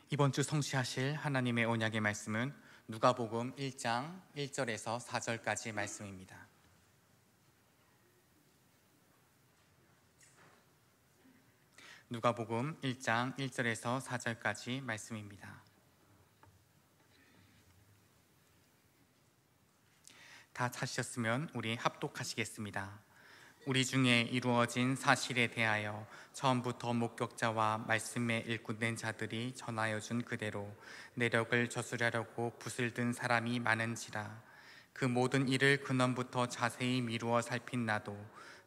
이번 주 성취하실 하나님의 언약의 말씀은 누가복음 1장 1절에서 4절까지 말씀입니다. 누가복음 1장 1절에서 4절까지 말씀입니다. 다 찾으셨으면 우리 합독하시겠습니다. 우리 중에 이루어진 사실에 대하여 처음부터 목격자와 말씀에 일꾼된 자들이 전하여 준 그대로 내력을 저수려고 붓을 든 사람이 많은지라. 그 모든 일을 근원부터 자세히 미루어 살핀 나도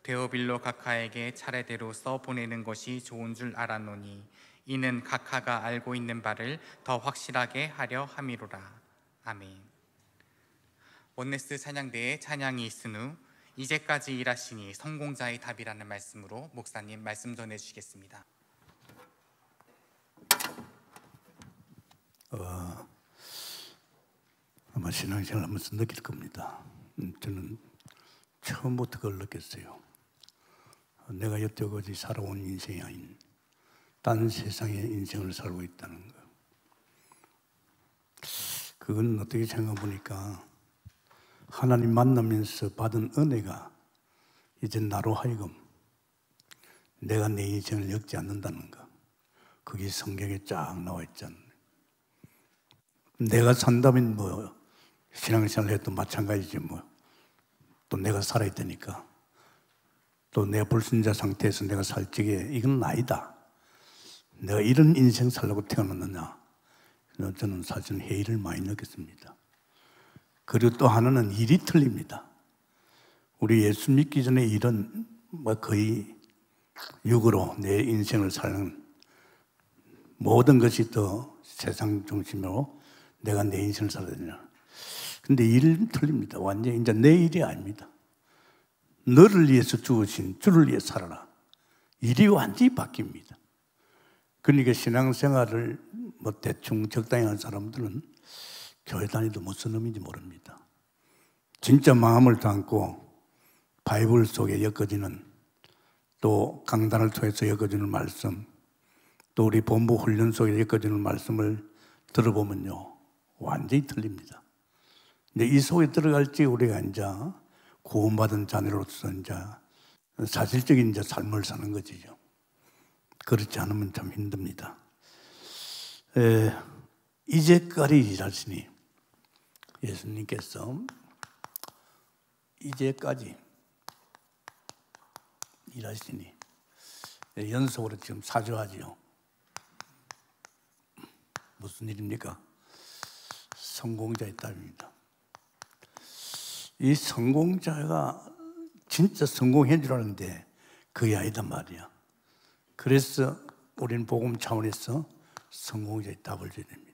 데오빌로 각하에게 차례대로 써보내는 것이 좋은 줄 알았노니 이는 각하가 알고 있는 바를 더 확실하게 하려 함이로라. 아멘. 원네스 찬양대에 찬양이 있은 후 이제까지 일하시니 성공자의 답이라는 말씀으로 목사님 말씀 전해주시겠습니다. 아마 신앙생활 하면서 느낄 겁니다. 저는 처음부터 그걸 느꼈어요. 내가 여태까지 살아온 인생이 아닌 딴 세상의 인생을 살고 있다는 거. 그건 어떻게 생각해보니까 하나님 만나면서 받은 은혜가 이제 나로 하여금 내가 내 인생을 엮지 않는다는 거. 그게 성경에 쫙 나와 있잖아요. 내가 산다면 신앙생활 해도 마찬가지지 또 내가 살아야 되니까. 또 내가 불순자 상태에서 내가 살 적에 이건 아니다. 내가 이런 인생 살려고 태어났느냐. 저는 사실은 회의를 많이 느꼈습니다. 그리고 또 하나는 일이 틀립니다. 우리 예수 믿기 전에 일은 거의 육으로 내 인생을 사는 모든 것이 더 세상 중심으로 내가 내 인생을 살아야 되냐. 근데 일은 틀립니다. 완전히 이제 내 일이 아닙니다. 너를 위해서 죽으신 주를 위해 살아라. 일이 완전히 바뀝니다. 그러니까 신앙생활을 대충 적당히 하는 사람들은 교회 다니도 무슨 의미인지 모릅니다. 진짜 마음을 담고 바이블 속에 엮어지는, 또 강단을 통해서 엮어지는 말씀, 또 우리 본부 훈련 속에 엮어지는 말씀을 들어보면요, 완전히 틀립니다. 근데 이 속에 들어갈지 우리가 이제 구원받은 자녀로서 이제 사실적인 이제 삶을 사는 거지요. 그렇지 않으면 참 힘듭니다. 이제까지 일하시니, 예수님께서 이제까지 일하시니, 연속으로 지금 사주하지요. 무슨 일입니까? 성공자의 답입니다. 이 성공자가 진짜 성공해 주라는데 그게 아니단 말이야. 그래서 우리는 복음 차원에서 성공자의 답을 줘야 됩니다.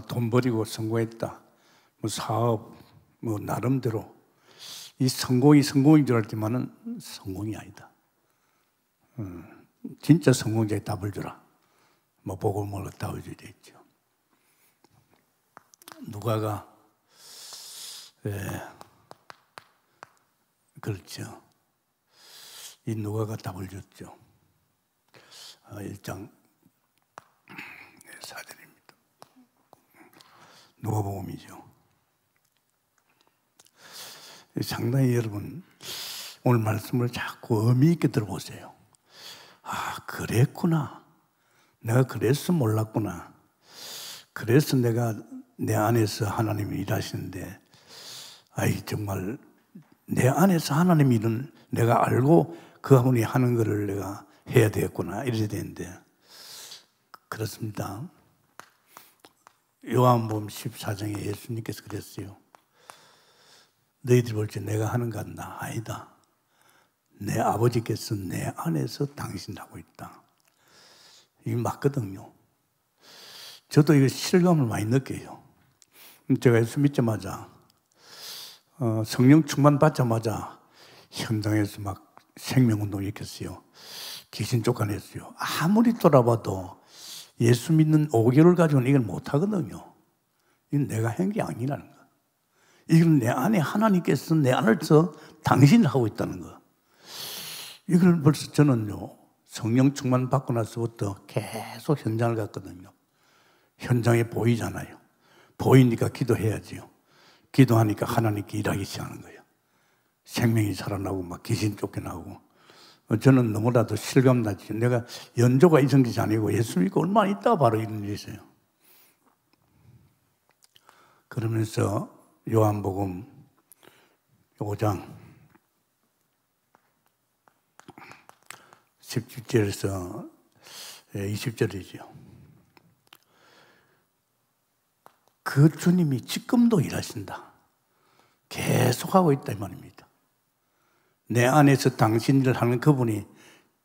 돈 버리고 성공했다, 사업, 나름대로 이 성공인 줄 알지만은 성공이 아니다. 진짜 성공자의 답을 주라. 복음으로 답을 줘야 되겠죠. 누가가 그렇죠. 이 누가가 답을 줬죠. 1장 4절입니다. 누가복음이죠. 상당히 여러분 오늘 말씀을 자꾸 의미 있게 들어보세요. 아, 그랬구나. 내가 그래서 몰랐구나. 그래서 내가 내 안에서 하나님이 일하시는데, 정말 내 안에서 하나님 일은 내가 알고 그분이 하는 것을 내가 해야 되겠구나, 이래야 되는데, 그렇습니다. 요한복음 14장에 예수님께서 그랬어요. 너희들이 볼 때 내가 하는 것 같나? 아니다. 내 아버지께서 내 안에서 당신하고 있다. 이게 맞거든요. 저도 이거 실감을 많이 느껴요. 제가 예수 믿자마자 성령 충만 받자마자 현장에서 막 생명운동 일으켰어요. 귀신 쫓아냈어요. 아무리 돌아봐도 예수 믿는 5개월 가지고는 이걸 못하거든요. 이건 내가 한 게 아니라는 거. 이건 내 안에 하나님께서 내 안에서 당신을 하고 있다는 거. 이걸 벌써 저는요, 성령 충만 받고 나서부터 계속 현장을 갔거든요. 현장에 보이잖아요. 보이니까 기도해야지요. 기도하니까 하나님께 일하기 시작하는 거예요. 생명이 살아나고 막 귀신 쫓겨나고. 저는 너무나도 실감나지. 내가 연조가 있은 것이 아니고 예수 믿고 얼마나 있다가 바로 이런 일이 있어요. 그러면서 요한복음 5장 17절에서 20절이죠. 그 주님이 지금도 일하신다. 계속하고 있다 이 말입니다. 내 안에서 당신 일을 하는 그분이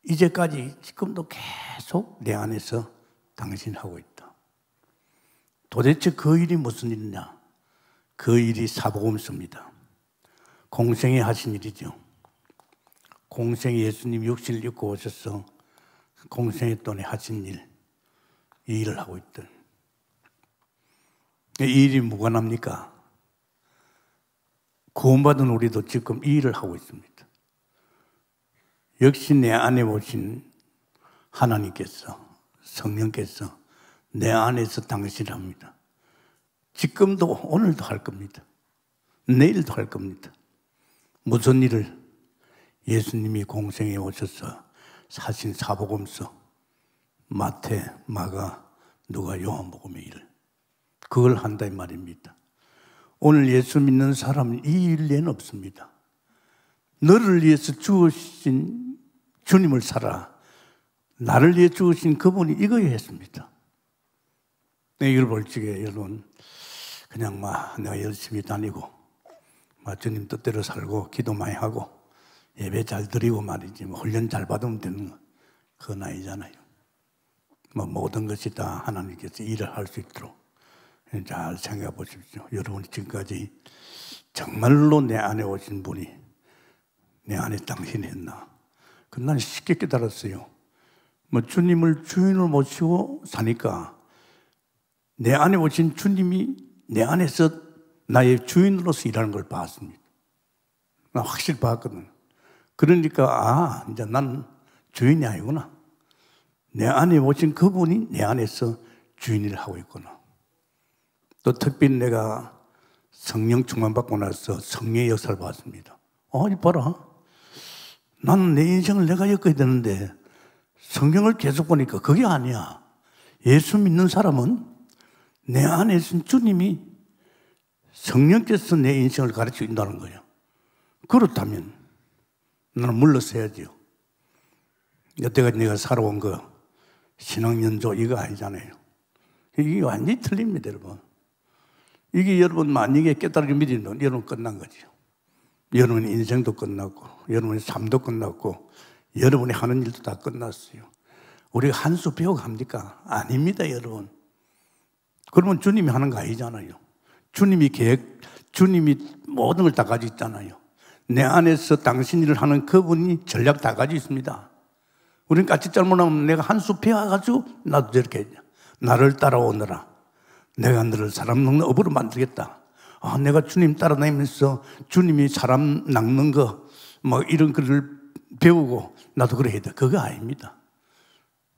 이제까지 지금도 계속 내 안에서 당신 하고 있다. 도대체 그 일이 무슨 일이냐? 그 일이 사복음서입니다. 공생에 하신 일이죠. 공생에 예수님 육신을 입고 오셔서 공생의 돈에 하신 일, 이 일을 하고 있다. 이 일이 무관합니까? 구원받은 우리도 지금 이 일을 하고 있습니다. 역시 내 안에 오신 하나님께서, 성령께서 내 안에서 당신을 합니다. 지금도 오늘도 할 겁니다. 내일도 할 겁니다. 무슨 일을? 예수님이 공생에 오셔서 사신 사복음서, 마태, 마가, 누가, 요한복음의 일을 그걸 한다 이 말입니다. 오늘 예수 믿는 사람은 이 일 외에는 없습니다. 너를 위해서 죽으신 주님을 살아. 나를 위해 죽으신 그분이 이거에 했습니다. 이걸 볼 적에 여러분 그냥 내가 열심히 다니고 주님 뜻대로 살고 기도 많이 하고 예배 잘 드리고 말이지 훈련 잘 받으면 되는 거 그건 아니잖아요. 모든 것이 다 하나님께서 일을 할 수 있도록 잘 생각해 보십시오. 여러분이 지금까지 정말로 내 안에 오신 분이 내 안에 당신이 했나? 그건 난 쉽게 깨달았어요. 주님을 주인으로 모시고 사니까 내 안에 오신 주님이 내 안에서 나의 주인으로서 일하는 걸 봤습니다. 나 확실히 봤거든. 그러니까 이제 난 주인이 아니구나. 내 안에 오신 그분이 내 안에서 주인을 하고 있구나. 또 특별히 내가 성령 충만받고 나서 성령의 역사를 봤습니다. 봐라. 나는 내 인생을 내가 엮어야 되는데 성경을 계속 보니까 그게 아니야. 예수 믿는 사람은 내 안에 있는 주님이 성령께서 내 인생을 가르쳐 준다는 거예요. 그렇다면 나는 물러서야지요. 여태까지 내가 살아온 거 신앙연조 이거 아니잖아요. 이게 완전히 틀립니다, 여러분. 이게 여러분 만약에 깨달음이 믿으면 여러분 끝난 거죠. 여러분의 인생도 끝났고 여러분의 삶도 끝났고 여러분이 하는 일도 다 끝났어요. 우리가 한 수 배우고 합니까? 아닙니다, 여러분. 그러면 주님이 하는 거 아니잖아요. 주님이 주님이 모든 걸 다 가지고 있잖아요. 내 안에서 당신 일을 하는 그분이 전략 다 가지고 있습니다. 우리는 까짓 잘못하면 내가 한 수 배워가지고 나도 저렇게 했냐. 나를 따라오느라 내가 너를 사람 낚는 업으로 만들겠다. 내가 주님 따라다니면서 주님이 사람 낚는 거 이런 거를 배우고 나도 그래야 돼. 그거 아닙니다.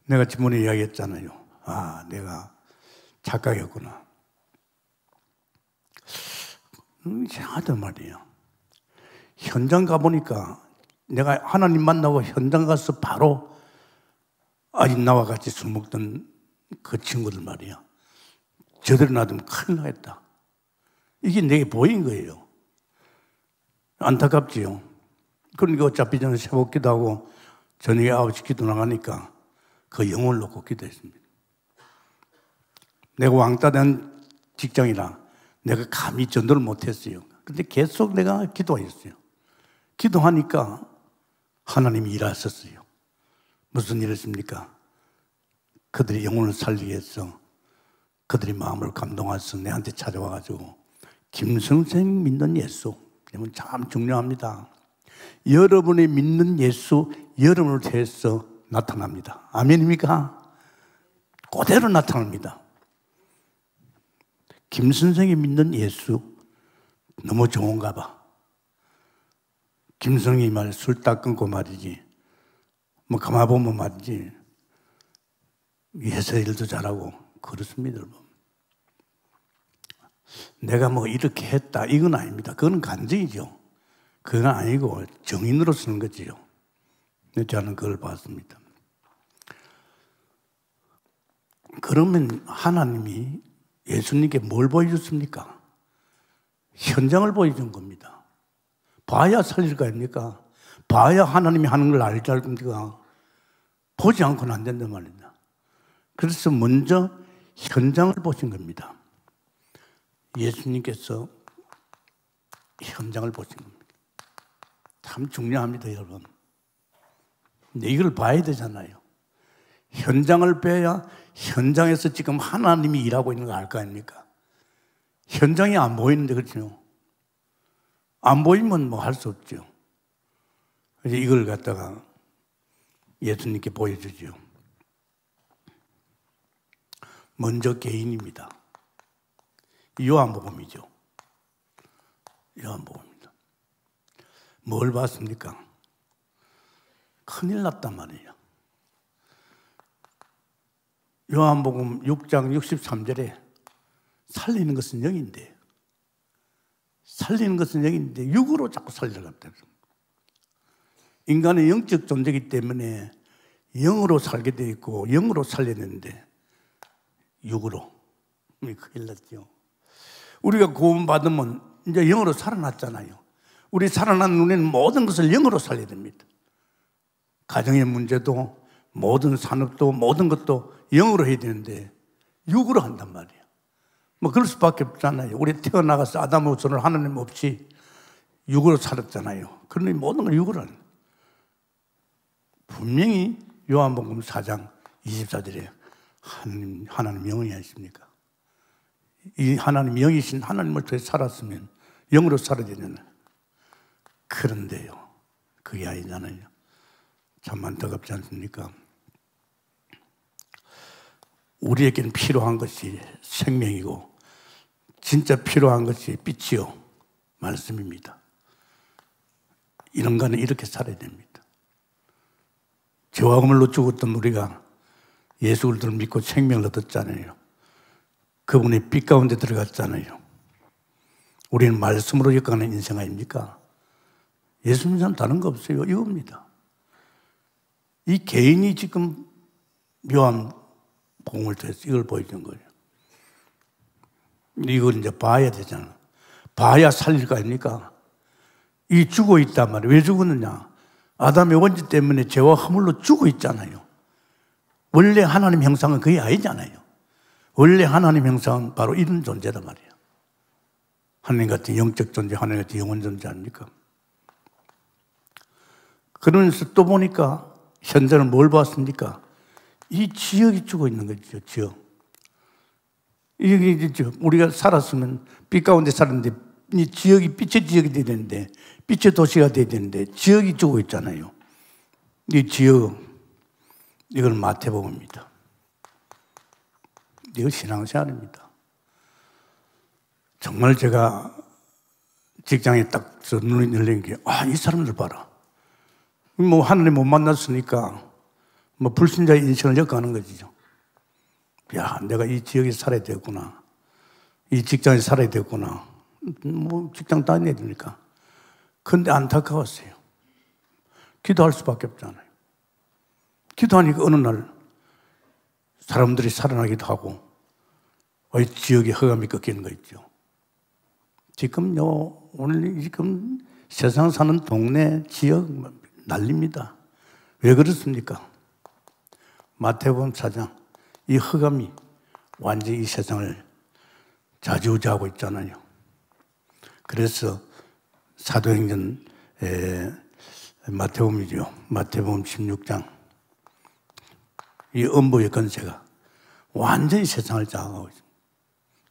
내가 지난번에 이야기했잖아요. 내가 착각했구나. 이상하단 말이에요. 현장 가보니까 내가 하나님 만나고 현장 가서 바로 아직 나와 같이 술 먹던 그 친구들 말이야. 저대로 놔두면 큰일 나겠다. 이게 내게 보인 거예요. 안타깝지요. 그러니까 어차피 저는 새벽 기도하고 저녁에 9시 기도 나가니까 그 영혼을 놓고 기도했습니다. 내가 왕따 된 직장이라 내가 감히 전도를 못했어요. 근데 계속 내가 기도했어요. 기도하니까 하나님이 일하셨어요. 무슨 일이었습니까? 그들이 영혼을 살리기 위해서 그들이 마음을 감동해서 내한테 찾아와가지고 김선생 믿는 예수, 이건 참 중요합니다. 여러분이 믿는 예수, 여러분을 통해서 나타납니다. 아멘입니까? 그대로 나타납니다. 김선생이 믿는 예수 너무 좋은가 봐. 김선생이 술 딱 끊고 말이지 뭐 가만 보면 말이지 회사 일도 잘하고 그렇습니다. 내가 뭐 이렇게 했다 이건 아닙니다. 그건 간증이죠. 그건 아니고 정인으로 쓰는 거지요. 저는 그걸 봤습니다. 그러면 하나님이 예수님께 뭘 보여줬습니까? 현장을 보여준 겁니다. 봐야 살릴 거 아닙니까? 봐야 하나님이 하는 걸 알지 않습니까? 보지 않고는 안 된단 말입니다. 그래서 먼저 현장을 보신 겁니다. 예수님께서 현장을 보신 겁니다. 참 중요합니다, 여러분. 근데 이걸 봐야 되잖아요. 현장을 봐야 현장에서 지금 하나님이 일하고 있는 거 알 거 아닙니까? 현장이 안 보이는데 그렇죠? 안 보이면 뭐 할 수 없죠. 그래서 이걸 갖다가 예수님께 보여주죠. 먼저 개인입니다. 요한복음이죠. 요한복음입니다. 뭘 봤습니까? 큰일 났단 말이에요. 요한복음 6장 63절에 살리는 것은 영인데, 살리는 것은 영인데 육으로 자꾸 살려고 합니다. 인간은 영적 존재이기 때문에 영으로 살게 돼 있고 영으로 살렸는데 육으로. 큰일 났죠. 우리가 구원받으면 이제 영으로 살아났잖아요. 우리 살아난 우리는 모든 것을 영으로 살려야 됩니다. 가정의 문제도 모든 산업도 모든 것도 영으로 해야 되는데 육으로 한단 말이에요. 뭐 그럴 수밖에 없잖아요. 우리 태어나가서 아담 후손을 하나님 없이 육으로 살았잖아요. 그러니 모든 걸 육으로 하는. 분명히 요한복음 4장 24절에 하나님 영이 아십니까? 이 하나님 영이신 하나님을 통해 살았으면 영으로 살아야 되잖아요. 그런데요, 그게 아니잖아요. 참 안타깝지 않습니까? 우리에게는 필요한 것이 생명이고 진짜 필요한 것이 빛이요 말씀입니다. 이런 거는 이렇게 살아야 됩니다. 죄와 허물로 죽었던 우리가 예수 그리스도를 믿고 생명을 얻었잖아요. 그분의 빛 가운데 들어갔잖아요. 우리는 말씀으로 역가는 인생 아닙니까? 예수 믿는 사람 다른 거 없어요. 이겁니다. 이 개인이 지금 묘한 복음을 통해서 이걸 보여준 거예요. 이걸 이제 봐야 되잖아. 봐야 살릴 거 아닙니까? 이 죽어 있단 말이에요. 왜 죽었느냐? 아담의 원죄 때문에 죄와 허물로 죽어 있잖아요. 원래 하나님 형상은 그게 아니잖아요. 원래 하나님 형상은 바로 이런 존재란 말이에요. 하나님 같은 영적 존재, 하나님 같은 영원 존재 아닙니까? 그러면서 또 보니까 현재는 뭘 봤습니까? 이 지역이 죽어 있는 거죠, 지역. 이게 우리가 살았으면 빛 가운데 살았는데 이 지역이 빛의 지역이 돼야 되는데 빛의 도시가 돼야 되는데 지역이 죽어 있잖아요. 이 지역, 이건 마태복음입니다. 이거 신앙생활입니다. 정말 제가 직장에 딱 눈이 열린 게, 이 사람들 봐라. 뭐 하나님 못 만났으니까 뭐 불신자의 인생을 엮어가는 거죠. 야, 내가 이 지역에 살아야 되겠구나. 이 직장에 살아야 되겠구나. 뭐 직장 다녀야 되니까. 그런데 안타까웠어요. 기도할 수밖에 없잖아요. 기도하니까 어느 날 사람들이 살아나기도 하고 지역에 허감이 꺾이는 거 있죠. 지금요, 오늘 지금 세상 사는 동네, 지역 난립니다. 왜 그렇습니까? 마태복음 4장, 이 흑암이 완전히 이 세상을 좌지우지하고 있잖아요. 그래서 사도행전 마태복음이죠. 마태복음 16장, 이 음부의 권세가 완전히 세상을 장악하고 있습니다.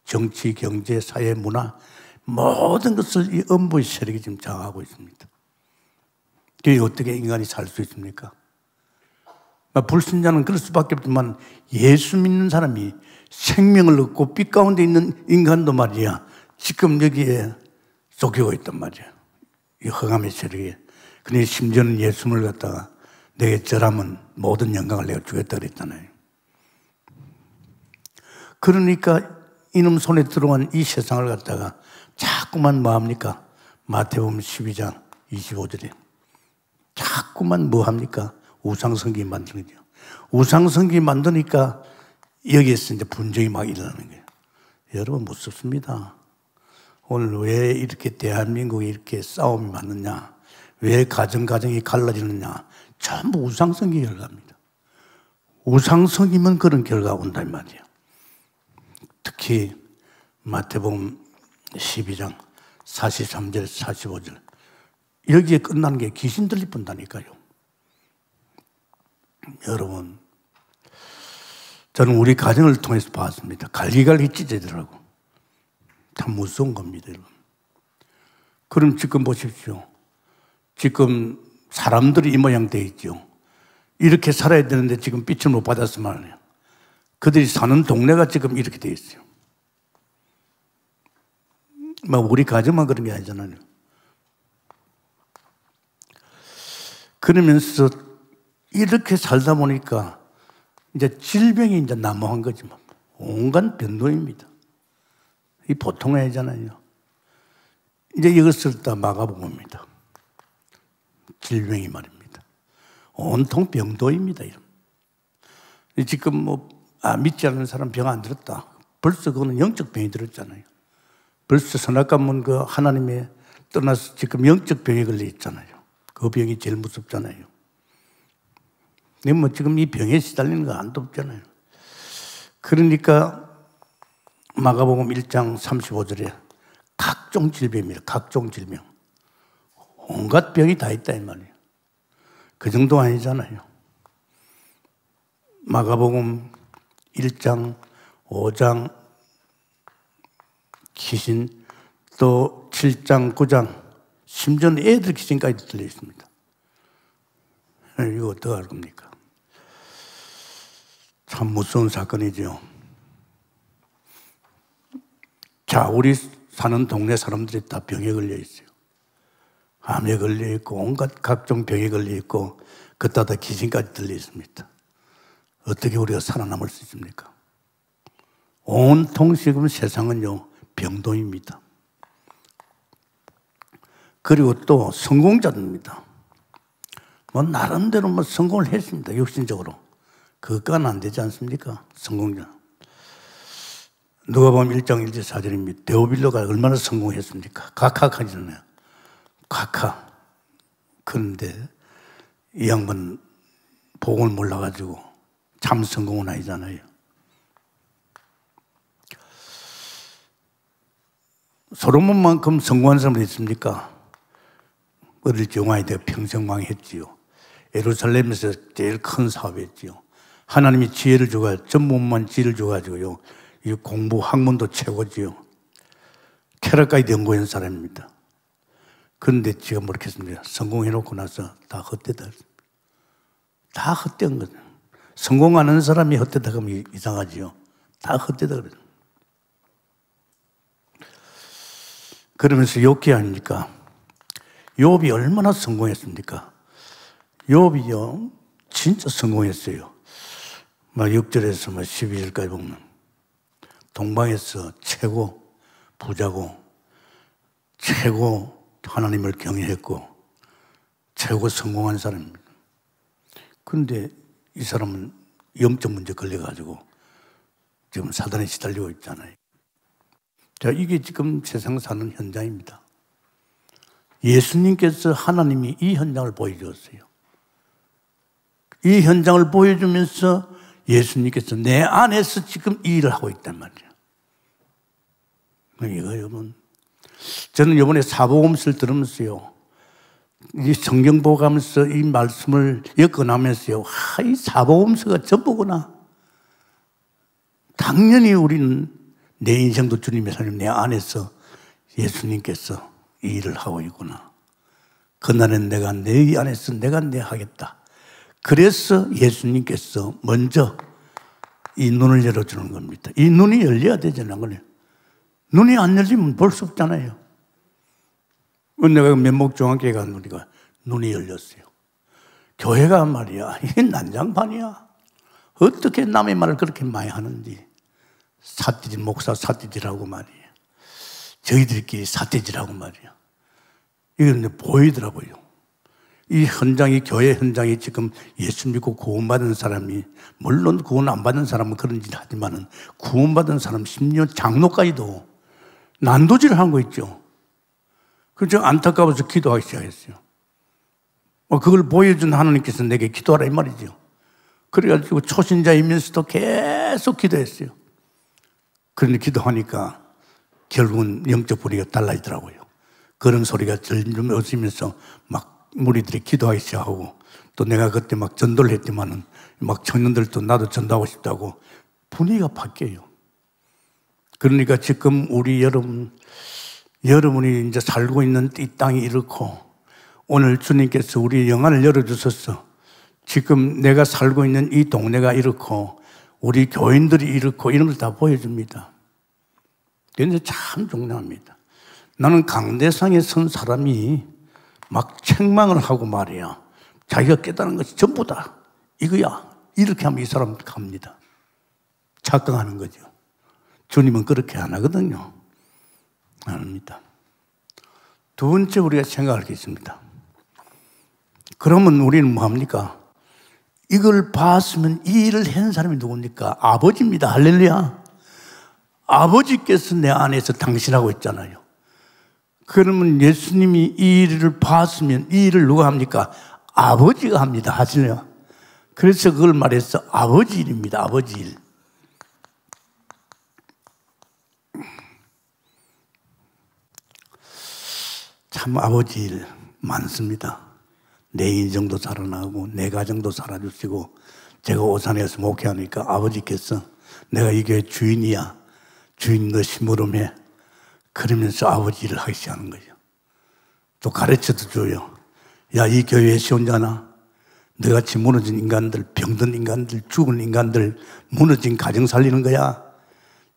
정치, 경제, 사회, 문화 모든 것을 이 음부의 세력이 지금 장악하고 있습니다. 그게 어떻게 인간이 살 수 있습니까? 불신자는 그럴 수밖에 없지만 예수 믿는 사람이 생명을 얻고 빛 가운데 있는 인간도 말이야 지금 여기에 쫓기고 있단 말이야. 이 흑암의 세력에. 그런데 심지어는 예수를 갖다가 내게 절하면 모든 영광을 내가 주겠다 그랬잖아요. 그러니까 이놈 손에 들어온 이 세상을 갖다가 자꾸만 뭐합니까? 마태복음 12장 25절에 자꾸만 뭐합니까? 우상성기 만드는 거죠. 우상성기 만드니까 여기에서 이제 분쟁이 막 일어나는 거예요. 여러분 무섭습니다. 오늘 왜 이렇게 대한민국이 이렇게 싸움이 많느냐? 왜 가정이 갈라지느냐? 전부 우상성기 결과입니다. 우상성이면 그런 결과가 온단 말이에요. 특히 마태복음 12장 43절 45절 여기에 끝나는 게 귀신 들릴 뿐다니까요. 여러분 저는 우리 가정을 통해서 봤습니다. 갈기갈기 찢어지더라고. 참 무서운 겁니다, 여러분. 그럼 지금 보십시오. 지금 사람들이 이 모양 돼 있죠. 이렇게 살아야 되는데 지금 빛을 못 받아서 말이에요. 그들이 사는 동네가 지금 이렇게 돼 있어요. 막 우리 가정만 그런 게 아니잖아요. 그러면서 이렇게 살다 보니까 이제 질병이 이제 난무한 거지 뭐. 온갖 변동입니다. 이 보통이 아니잖아요. 이제 이것을 다 막아봅니다. 질병이 말입니다. 온통 병도입니다. 지금 믿지 않는 사람 병 안 들었다. 벌써 그거는 영적 병이 들었잖아요. 벌써 선악과문 그 하나님의 떠나서 지금 영적 병에 걸려 있잖아요. 그 병이 제일 무섭잖아요. 뭐 지금 이 병에 시달리는 거 안도 없잖아요. 그러니까 마가복음 1장 35절에 각종 질병입니다. 각종 질병. 온갖 병이 다 있다 이 말이에요. 그 정도 아니잖아요. 마가복음 1장, 5장 귀신, 또 7장, 9장 심지어는 애들 귀신까지 들려 있습니다. 이거 어떡할 겁니까? 참 무서운 사건이죠. 자, 우리 사는 동네 사람들이 다 병에 걸려 있어요. 암에 걸려 있고 온갖 각종 병에 걸려 있고 그따 다 귀신까지 들려 있습니다. 어떻게 우리가 살아남을 수 있습니까? 온통 지금 세상은요 병도입니다. 그리고 또 성공자들입니다. 뭐 나름대로 성공을 했습니다. 육신적으로. 그것과는 안 되지 않습니까? 성공자. 누가복음 1장 1절 4절입니다. 데오빌로가 얼마나 성공했습니까? 각하하잖아요. 각하. 그런데 이 양반 복을 몰라가지고 참 성공은 아니잖아요. 솔로몬만큼 성공한 사람이 있습니까? 어릴 적 왕이 되어 평생 왕했지요. 예루살렘에서 제일 큰 사업했지요. 하나님이 지혜를 주고 전문만 지혜를 줘가지고요. 이 공부 학문도 최고지요. 캐럿까지 연구한 사람입니다. 그런데 지금 모르겠습니다. 성공해놓고 나서 다 헛되다. 다 헛된 거죠. 성공하는 사람이 헛되다 그러면 이상하지요. 다 헛되다 그래요. 그러면서 욥기 아닙니까? 욥이 얼마나 성공했습니까? 욥이요 진짜 성공했어요. 6절에서 12절까지 보면 동방에서 최고 부자고 최고 하나님을 경외했고 최고 성공한 사람입니다. 그런데 이 사람은 영적 문제 걸려가지고 지금 사단에 시달리고 있잖아요. 자, 이게 지금 세상 사는 현장입니다. 예수님께서 하나님이 이 현장을 보여주었어요. 이 현장을 보여주면서 예수님께서 내 안에서 지금 이 일을 하고 있단 말이에요. 이거 여러분, 저는 이번에 사복음서를 들으면서요, 이 성경 보고 가면서 이 말씀을 엮어나면서요, 이 사복음서가 전부구나. 당연히 우리는 내 인생도 주님의 삶, 내 안에서 예수님께서 이 일을 하고 있구나. 그날은 내가 내 안에서 내가 하겠다. 그래서 예수님께서 먼저 이 눈을 열어주는 겁니다. 이 눈이 열려야 되잖아요. 눈이 안 열리면 볼 수 없잖아요. 내가 면목종합교회 간 우리가 눈이 열렸어요. 교회가 말이야, 이게 난장판이야. 어떻게 남의 말을 그렇게 많이 하는지. 사태질 목사 사태질하고 말이야. 저희들끼리 사태질하고 말이야. 이건 보이더라고요. 이 현장이, 교회 현장이 지금 예수 믿고 구원받은 사람이, 물론 구원 안 받은 사람은 그런 짓 하지만은 구원받은 사람, 심지어 장로까지도 난도질을 한 거 있죠. 그래서 안타까워서 기도하기 시작했어요. 그걸 보여준 하나님께서 내게 기도하라 이 말이죠. 그래가지고 초신자이면서도 계속 기도했어요. 그런데 기도하니까 결국은 영적 불이가 달라지더라고요. 그런 소리가 점점 없으면서 막 무리들이 기도하기 시작하고, 또 내가 그때 막 전도를 했지만은 막 청년들도 나도 전도하고 싶다고 분위기가 바뀌어요. 그러니까 지금 우리 여러분이 이제 살고 있는 이 땅이 이렇고, 오늘 주님께서 우리 영안을 열어주셔서 지금 내가 살고 있는 이 동네가 이렇고 우리 교인들이 이렇고 이런 걸 다 보여줍니다. 그런데 참 중요합니다. 나는 강대상에 선 사람이 막 책망을 하고 말이야, 자기가 깨달은 것이 전부다 이거야, 이렇게 하면 이 사람 갑니다. 착각하는 거죠. 주님은 그렇게 안 하거든요. 안 합니다. 두 번째 우리가 생각할 게 있습니다. 그러면 우리는 뭐합니까? 이걸 봤으면 이 일을 한 사람이 누굽니까? 아버지입니다. 할렐루야. 아버지께서 내 안에서 당신하고 있잖아요. 그러면 예수님이 이 일을 봤으면 이 일을 누가 합니까? 아버지가 합니다. 하실래요? 그래서 그걸 말해서 아버지 일입니다. 아버지 일. 참 아버지 일 많습니다. 내 인생도 살아나고 내 가정도 살아주시고, 제가 오산에서 목회하니까 아버지께서 내가 이 교회 주인이야, 주인 너 심부름해, 그러면서 아버지 일을 하기 시작하는 거죠. 또 가르쳐도 줘요. 야, 이 교회에 시원자나 너같이 무너진 인간들, 병든 인간들, 죽은 인간들, 무너진 가정 살리는 거야.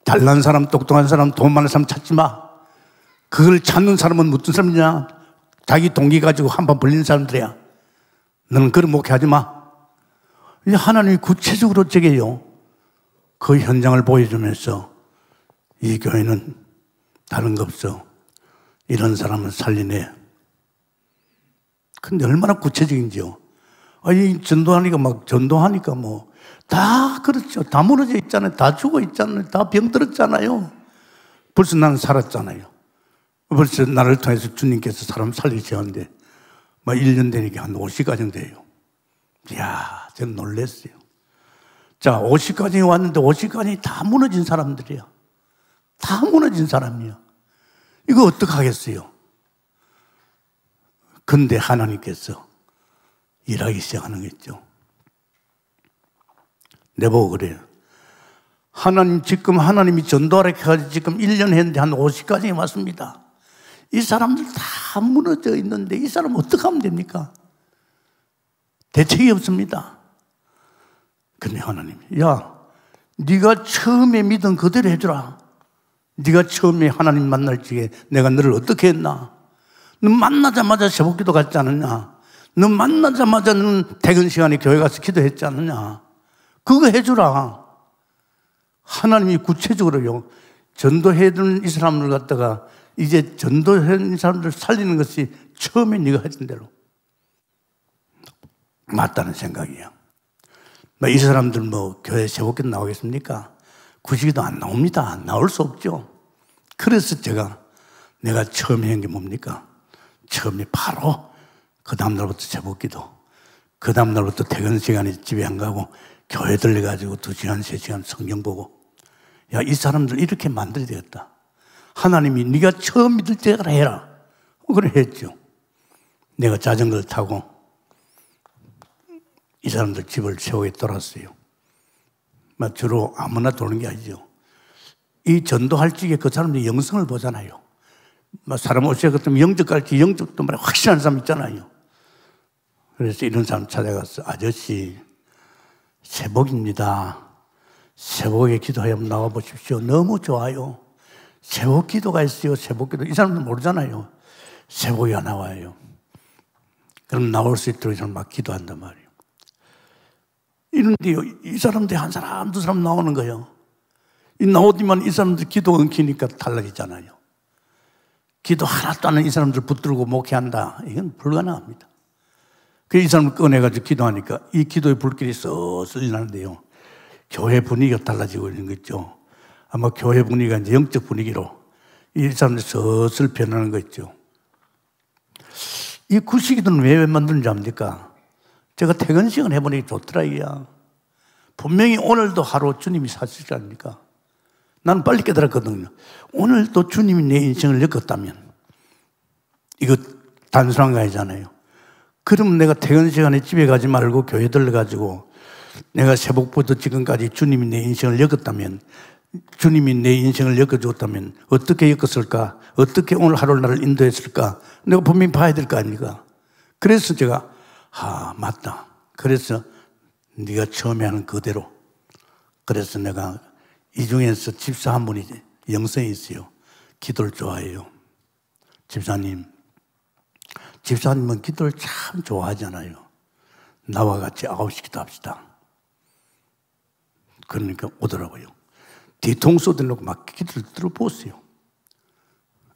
잘난 사람, 똑똑한 사람, 돈 많은 사람 찾지 마. 그걸 찾는 사람은 어떤 사람이냐? 자기 동기 가지고 한 번 벌리는 사람들이야. 너는 그런 목회하지 마. 하나님이 구체적으로 제게요, 그 현장을 보여주면서 이 교회는 다른 거 없어, 이런 사람을 살리네. 근데 얼마나 구체적인지요. 아니, 전도하니까 뭐 다 그렇죠. 다 무너져 있잖아요. 다 죽어 있잖아요. 다 병들었잖아요. 벌써 나는 살았잖아요. 벌써 나를 통해서 주님께서 사람 살리셨는데 막 1년 되니까 한 50가정 돼요. 이야, 저는 놀랐어요. 자, 50가정이 왔는데 50가정이 다 무너진 사람들이야. 다 무너진 사람이야. 이거 어떡하겠어요? 근데 하나님께서 일하기 시작하는 거죠. 내보고 그래요. 지금 하나님이 전도하라 해가지고 지금 1년 했는데 한 50가정이 왔습니다. 이 사람들 다 무너져 있는데 이 사람 어떻게 하면 됩니까? 대책이 없습니다. 근데 하나님이, 야, 네가 처음에 믿은 그대로 해주라. 네가 처음에 하나님 만날 적에 내가 너를 어떻게 했나? 너 만나자마자 새벽기도 갔지 않느냐? 너 만나자마자 너는 퇴근 시간에 교회 가서 기도했지 않느냐? 그거 해주라. 하나님이 구체적으로요, 전도해준 이 사람들 갖다가 이제 전도한 사람들 살리는 것이 처음에 네가 했던 대로 맞다는 생각이에요. 이 사람들 교회 새벽기도 나오겠습니까? 구시기도 안 나옵니다. 나올 수 없죠. 그래서 내가 처음에 한 게 뭡니까? 처음에 바로 그 다음날부터 새벽기도, 그 다음날부터 퇴근 시간에 집에 안 가고 교회 들려가지고 2시간, 3시간 성경 보고, 야, 이 사람들 이렇게 만들어야 되겠다. 하나님이 네가 처음 믿을 때가 해라. 그래 했죠. 내가 자전거를 타고 이 사람들 집을 세우게 돌았어요. 주로 아무나 도는 게 아니죠. 이 전도할 적에 그 사람들이 영성을 보잖아요. 사람 오시게 같으면 영적 가르치, 영적도 확실한 사람 있잖아요. 그래서 이런 사람 찾아가서, 아저씨, 새벽입니다. 새벽에 기도하여 나와 보십시오. 너무 좋아요. 새벽 기도가 있어요. 새벽 기도. 이 사람들 모르잖아요. 새벽에 나와요. 그럼 나올 수 있도록 저는 막 기도한단 말이에요. 이런데요, 이 사람들이 한 사람, 두 사람 나오는 거예요. 이 나오지만 이 사람들 기도 엉키니까 탈락이잖아요. 기도 하나도 안 하는 이 사람들 붙들고 목회한다. 이건 불가능합니다. 그 이 사람을 꺼내가지고 기도하니까 이 기도의 불길이 쏘슬 나는데요. 교회 분위기가 달라지고 있는 거 있죠. 아마 교회 분위기가 이제 영적 분위기로 이 사람들이 서슬 변하는 거 있죠. 이 구시기도는 왜 만드는지 압니까? 제가 퇴근 시간 해보니 좋더라, 이야. 분명히 오늘도 하루 주님이 사실 아닙니까? 나는 빨리 깨달았거든요. 오늘도 주님이 내 인생을 엮었다면, 이거 단순한 거 아니잖아요. 그러면 내가 퇴근 시간에 집에 가지 말고 교회 들러가지고 내가 새벽부터 지금까지 주님이 내 인생을 엮었다면, 주님이 내 인생을 엮어줬다면 어떻게 엮었을까? 어떻게 오늘 하루 나를 인도했을까? 내가 분명히 봐야 될 거 아닙니까? 그래서 제가 맞다. 그래서 네가 처음에 하는 그대로. 그래서 내가 이 중에서 집사 한 분이 영성이 있어요. 기도를 좋아해요. 집사님은 기도를 참 좋아하잖아요. 나와 같이 9시 기도합시다. 그러니까 오더라고요. 뒤통수 들놓고 막 기도를 들어보세요.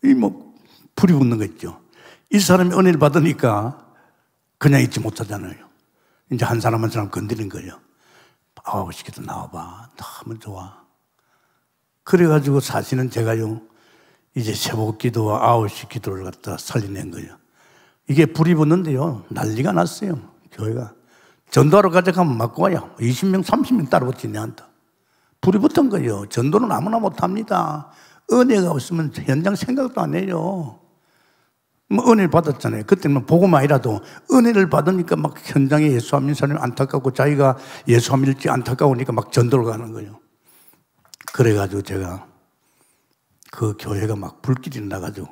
불이 붙는 거 있죠. 이 사람이 은혜를 받으니까 그냥 잊지 못하잖아요. 이제 한 사람 한 사람 건드린 거예요. 9시 기도 나와봐. 너무 좋아. 그래가지고 사실은 제가요, 이제 새벽 기도와 9시 기도를 갖다 살려낸 거예요. 이게 불이 붙는데요, 난리가 났어요. 교회가. 전도하러 가져가면 맞고 와요. 20명, 30명 따라붙지, 내한테. 불이 붙은 거예요. 전도는 아무나 못합니다. 은혜가 없으면 현장 생각도 안 해요. 은혜를 받았잖아요. 그때는 보고만이라도 은혜를 받으니까 막 현장에 예수 안 믿는 사람이 안타깝고 자기가 예수 안 믿을지 안타까우니까 막 전도를 가는 거예요. 그래가지고 제가 그 교회가 막 불길이 나가지고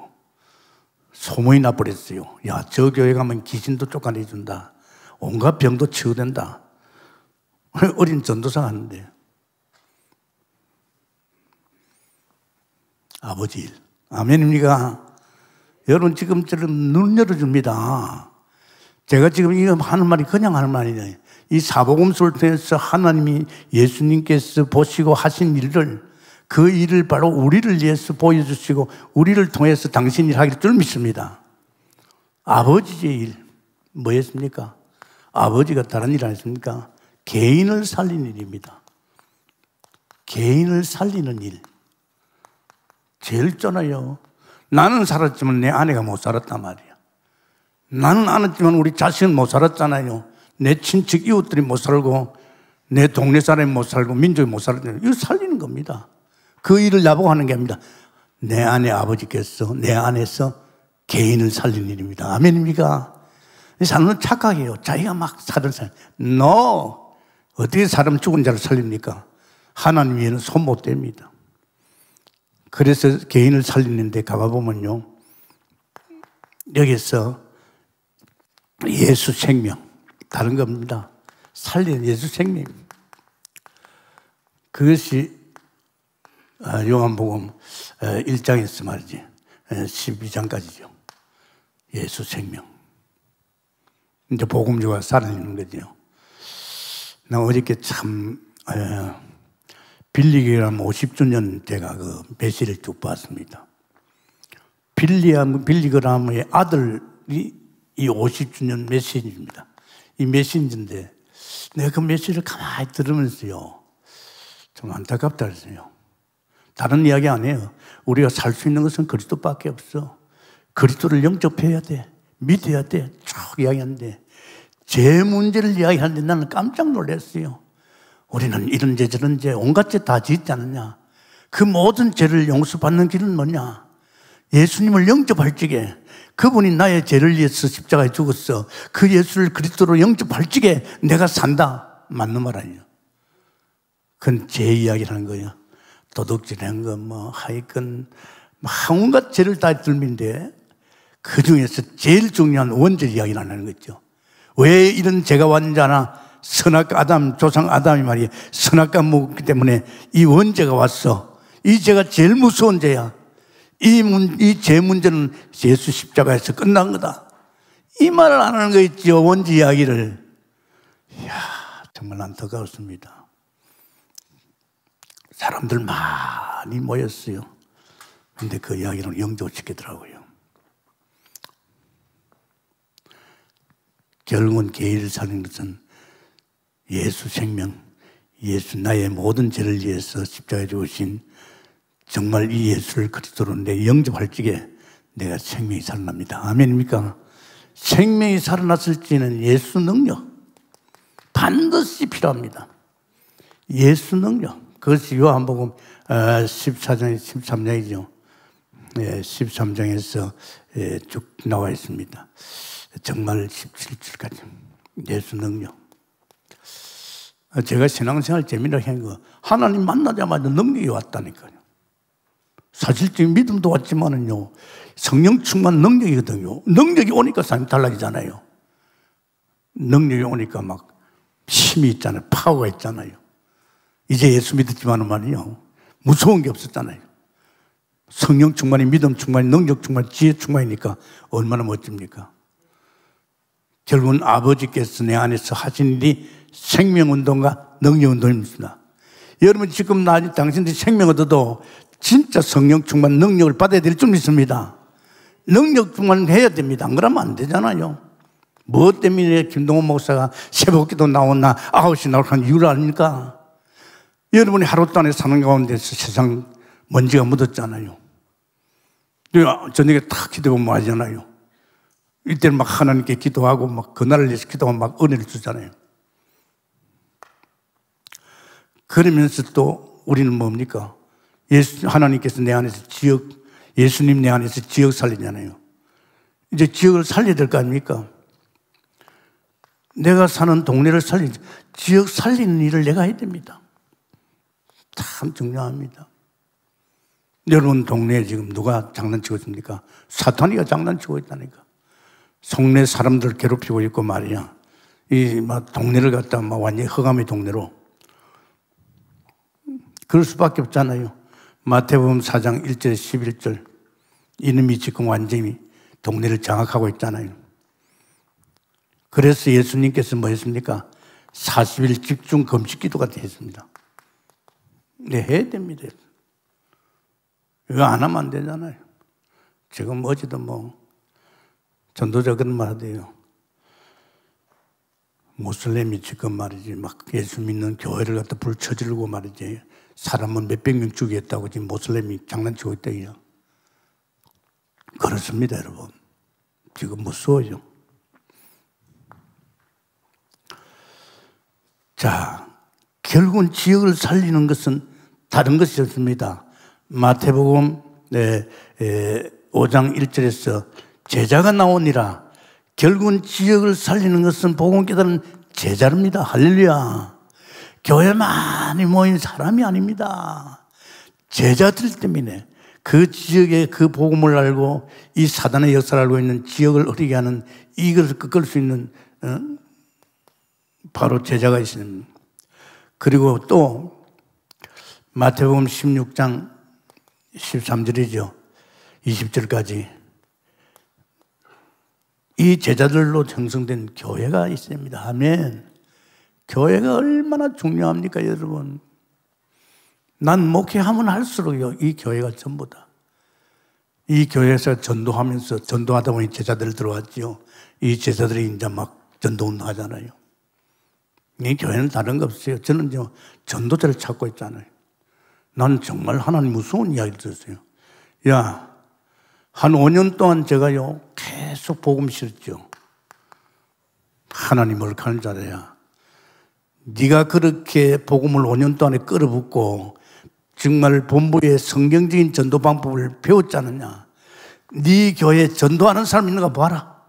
소문이 나버렸어요. 야, 저 교회 가면 귀신도 쫓아내준다. 온갖 병도 치유된다. 어린 전도사 하는데 아버지 일. 아멘입니까? 여러분 지금처럼 눈 열어줍니다. 제가 지금 이거 하는 말이 그냥 하는 말이 아니에요. 이 사복음서를 통해서 하나님이 예수님께서 보시고 하신 일을, 그 일을 바로 우리를 위해서 보여주시고 우리를 통해서 당신이 하길 줄 믿습니다. 아버지의 일 뭐였습니까? 아버지가 다른 일 안 했습니까? 개인을 살리는 일입니다. 개인을 살리는 일 제일 쩌나요. 나는 살았지만 내 아내가 못 살았단 말이야. 나는 알았지만 우리 자식은 못 살았잖아요. 내 친척 이웃들이 못 살고 내 동네 사람이 못 살고 민족이 못 살았잖아요. 이거 살리는 겁니다. 그 일을 나보고 하는 게 아닙니다. 내 아내 아버지께서 내 안에서 개인을 살리는 일입니다. 아멘입니까? 사람은 착각해요. 자기가 막 살을 살려. No! 어떻게 사람 죽은 자를 살립니까? 하나님 위에는 손 못 댑니다. 그래서 개인을 살리는데 가봐보면요, 여기서 예수 생명, 다른 겁니다. 살리는 예수 생명. 그것이 요한복음 1장에서 말이지 12장까지죠. 예수 생명. 이제 복음주가 살아있는 거죠. 나 어저께 참 빌리그람 50주년 제가 그 메시지를 쭉 봤습니다. 빌리그람의 아들이 이 50주년 메시지입니다. 이 메시지인데 내가 그 메시지를 가만히 들으면서요, 좀 안타깝다 그랬어요. 다른 이야기 안 해요. 우리가 살 수 있는 것은 그리스도밖에 없어. 그리스도를 영접해야 돼. 믿어야 돼. 쭉 이야기하는데 제 문제를 이야기하는데 나는 깜짝 놀랐어요. 우리는 이런 죄 저런 죄 온갖 죄 다 짓지 않느냐. 그 모든 죄를 용서받는 길은 뭐냐. 예수님을 영접할 적에 그분이 나의 죄를 위해서 십자가에 죽었어. 그 예수를 그리스도로 영접할 적에 내가 산다. 맞는 말 아니에요. 그건 죄 이야기라는 거예요. 도둑질한 거 하여간 온갖 죄를 다 들민데 그 중에서 제일 중요한 원죄 이야기를 하는 거죠. 왜 이런 죄가 왔는지 아나? 선악과 아담, 조상 아담이 말이에요. 선악과 먹었기 때문에 이 원죄가 왔어. 이 죄가 제일 무서운 죄야. 이 죄 문제는 예수 십자가에서 끝난 거다. 이 말을 안 하는 거 있죠. 원지 이야기를. 이야, 정말 안타까웠습니다. 사람들 많이 모였어요. 근데 그 이야기는 영조시키더라고요. 결국은 계의를 살린 것은 예수 생명, 예수 나의 모든 죄를 위해서 십자가에 죽으신 정말 이 예수를 그리스도로 내 영접할 적에 내가 생명이 살아납니다. 아멘입니까? 생명이 살아났을 때는 예수 능력 반드시 필요합니다. 예수 능력. 그것이 요한복음 14장, 13장이죠. 13장에서 쭉 나와 있습니다. 정말 17절까지. 예수 능력. 제가 신앙생활 재미나게 한 거, 하나님 만나자마자 능력이 왔다니까요. 사실적인 믿음도 왔지만은요, 성령 충만 능력이거든요. 능력이 오니까 사람이 달라지잖아요. 능력이 오니까 막 힘이 있잖아요. 파워가 있잖아요. 이제 예수 믿었지만은 말이요, 무서운 게 없었잖아요. 성령 충만이, 믿음 충만이, 능력 충만이, 지혜 충만이니까 얼마나 멋집니까? 결국은 아버지께서 내 안에서 하신 일이 생명운동과 능력운동입니다. 여러분 지금 당신들이 생명 얻어도 진짜 성령 충만 능력을 받아야 될 줄 믿습니다. 능력 충만을 해야 됩니다. 안 그러면 안 되잖아요. 뭐 때문에 김동원 목사가 새벽기도 나오나 9시 나오는 이유를 아닙니까? 여러분이 하루 동안에 사는 가운데서 세상 먼지가 묻었잖아요. 저녁에 탁 기도하면 뭐 하잖아요. 이때는 막 하나님께 기도하고 막 그날을 위해서 기도하고 막 은혜를 주잖아요. 그러면서 또 우리는 뭡니까? 하나님께서 내 안에서 예수님 내 안에서 지역 살리잖아요. 이제 지역을 살려야 될 거 아닙니까? 내가 사는 동네를 지역 살리는 일을 내가 해야 됩니다. 참 중요합니다. 여러분 동네에 지금 누가 장난치고 있습니까? 사탄이가 장난치고 있다니까. 속내 사람들 괴롭히고 있고 말이야. 막 동네를 갖다 막 완전히 흑암의 동네로. 그럴 수밖에 없잖아요. 마태복음 4장 1절 11절. 이놈이 지금 완전히 동네를 장악하고 있잖아요. 그래서 예수님께서 뭐 했습니까? 40일 집중 금식 기도가 했습니다. 네, 해야 됩니다. 이거 안 하면 안 되잖아요. 지금 어제도 뭐 전도자 그런 말 하대요. 모슬렘이 지금 말이지 막 예수 믿는 교회를 갖다 불 쳐지르고 말이지 사람은 몇백 명 죽이겠다고 지금 모슬렘이 장난치고 있대요. 그렇습니다, 여러분. 지금 무서워요. 자, 결국은 지역을 살리는 것은 다른 것이 없습니다. 마태복음 5장 1절에서 제자가 나오니라. 결국은 지역을 살리는 것은 복음 깨달은 제자입니다. 할렐루야. 교회 많이 모인 사람이 아닙니다. 제자들 때문에 그 지역에 그 복음을 알고 이 사단의 역사를 알고 있는 지역을 어리게 하는 이것을 꺾을 수 있는 바로 제자가 있습니다. 그리고 또 마태복음 16장 13절이죠. 20절까지 이 제자들로 형성된 교회가 있습니다. 아멘. 교회가 얼마나 중요합니까, 여러분? 난 목회하면 할수록요, 이 교회가 전부다. 이 교회에서 전도하면서 전도하다 보니 제자들 들어왔죠. 이 제자들이 이제 막 전도운동 하잖아요. 이 교회는 다른 거 없어요. 저는 전도자를 찾고 있잖아요. 난 정말 하나님 무서운 이야기를 들었어요. 야, 한 5년 동안 제가요, 계속 복음 실었죠. 하나님 몰카는 자라야. 네가 그렇게 복음을 5년 동안에 끌어붙고 정말 본부의 성경적인 전도 방법을 배웠지 않느냐. 네 교회에 전도하는 사람 있는가 봐라.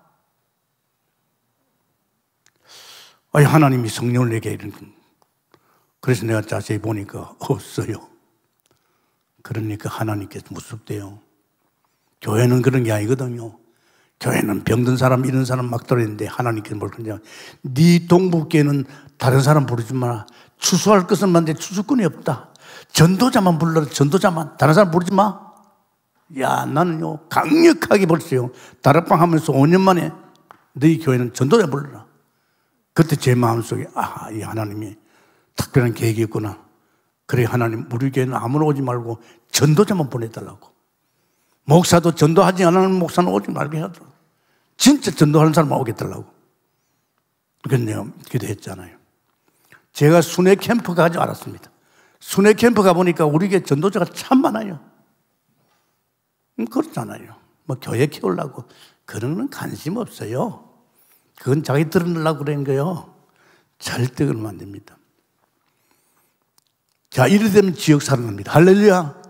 아니, 하나님이 성령을 내게 이런. 그래서 내가 자세히 보니까 없어요. 그러니까 하나님께서 무섭대요. 교회는 그런 게 아니거든요. 교회는 병든 사람, 이런 사람 막 들어있는데 하나님께서 뭘 그러냐. 네 동북교회는 다른 사람 부르지 마라. 추수할 것은 많은데 추수꾼이 없다. 전도자만 불러라. 전도자만. 다른 사람 부르지 마. 야, 나는요 강력하게 벌써요 다락방 하면서 5년 만에 너희 교회는 전도자 불러라. 그때 제 마음속에 이 하나님이 특별한 계획이 있구나. 그래, 하나님 우리 교회는 아무나 오지 말고 전도자만 보내달라고. 목사도 전도하지 않는 목사는 오지 말게 하더라고. 진짜 전도하는 사람만 오게 해달라고. 그래서 내가 기도했잖아요. 제가 순회 캠프 가지 알았습니다. 순회 캠프 가보니까 우리 교회 전도자가 참 많아요. 그렇잖아요. 뭐 교회 키우려고 그런 건 관심 없어요. 그건 자기 드러내려고 그러는 거예요. 절대 그러면 안 됩니다. 자, 이래 되면 지역 살아납니다. 할렐루야.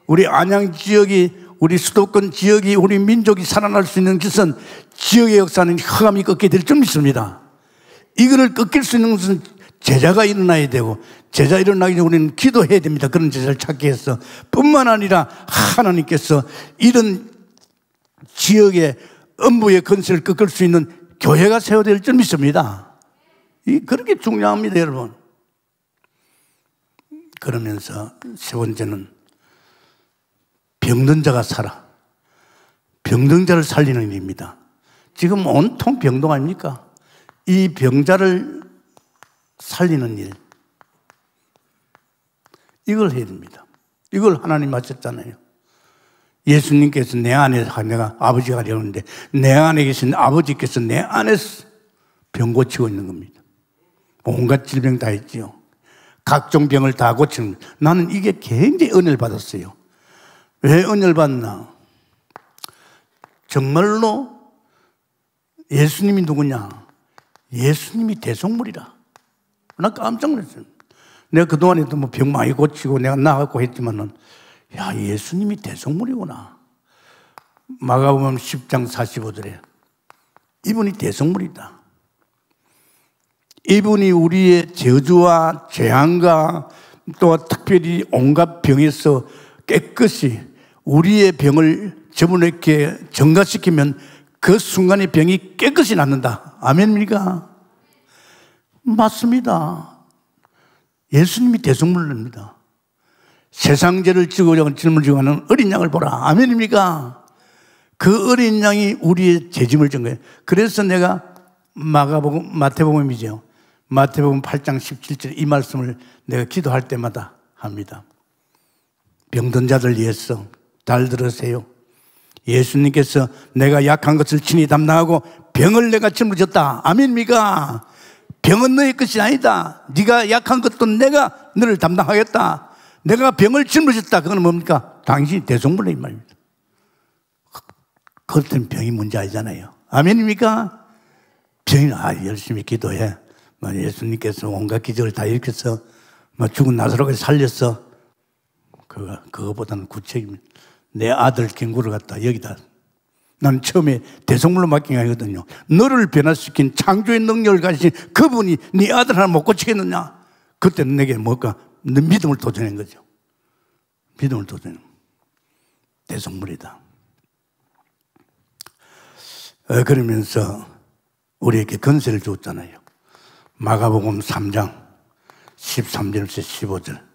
우리 안양 지역이, 우리 수도권 지역이, 우리 민족이 살아날 수 있는 것은 지역의 역사는 흑암이 꺾게 될 줄 믿습니다. 이거를 꺾일 수 있는 것은 제자가 일어나야 되고, 제자 일어나기 전에 우리는 기도해야 됩니다. 그런 제자를 찾기 위해서. 뿐만 아니라 하나님께서 이런 지역의 음부의 건설을 꺾을 수 있는 교회가 세워질 줄 믿습니다. 그렇게 중요합니다, 여러분. 그러면서 세 번째는 병든 자가 살아. 병든 자를 살리는 일입니다. 지금 온통 병동 아닙니까? 이 병자를 살리는 일, 이걸 해야 됩니다. 이걸 하나님 하셨잖아요. 예수님께서 내 안에, 내가 아버지가 되었는데 내 안에 계신 아버지께서 내 안에서 병 고치고 있는 겁니다. 온갖 질병 다 있지요. 각종 병을 다 고치는 겁니다. 나는 이게 굉장히 은혜를 받았어요. 왜 은혜를 받나? 정말로 예수님이 누구냐? 예수님이 대속물이라. 나 깜짝 놀랐어요. 내가 그동안에도 뭐 병 많이 고치고 내가 나갔고 했지만은, 야, 예수님이 대속물이구나. 마가복음 10장 45절에 이분이 대속물이다. 이분이 우리의 저주와 재앙과 또 특별히 온갖 병에서 깨끗이 우리의 병을 저분에게 전가시키면 그 순간에 병이 깨끗이 낫는다. 아멘입니까? 맞습니다. 예수님이 대속물입니다. 세상 죄를 지고 짊어지고 하는 어린 양을 보라. 아멘입니까? 그 어린 양이 우리의 죄짐을 진 거예요. 그래서 내가 마태복음이죠. 마태복음 8장 17절 이 말씀을 내가 기도할 때마다 합니다. 병든 자들 위해서 잘 들으세요. 예수님께서 내가 약한 것을 친히 담당하고 병을 내가 짊어졌다. 아멘입니까? 병은 너의 것이 아니다. 네가 약한 것도 내가 너를 담당하겠다. 내가 병을 짊어졌다. 그건 뭡니까? 당신이 대속물이다 이 말입니다. 그렇다면 병이 문제 아니잖아요. 아멘입니까? 병이 열심히 기도해. 예수님께서 온갖 기적을 다 일으켜서 죽은 나사로를 살렸어. 그거보다는 구체적인 내 아들 김구를 갖다 여기다. 나는 처음에 대속물로 맡긴 게 아니거든요. 너를 변화시킨 창조의 능력을 가지신 그분이 네 아들 하나 못 고치겠느냐? 그때는 내게 뭘까? 너 믿음을 도전한 거죠. 믿음을 도전한 대속물이다. 그러면서 우리에게 건세를 줬잖아요. 마가복음 3장 13절에서 15절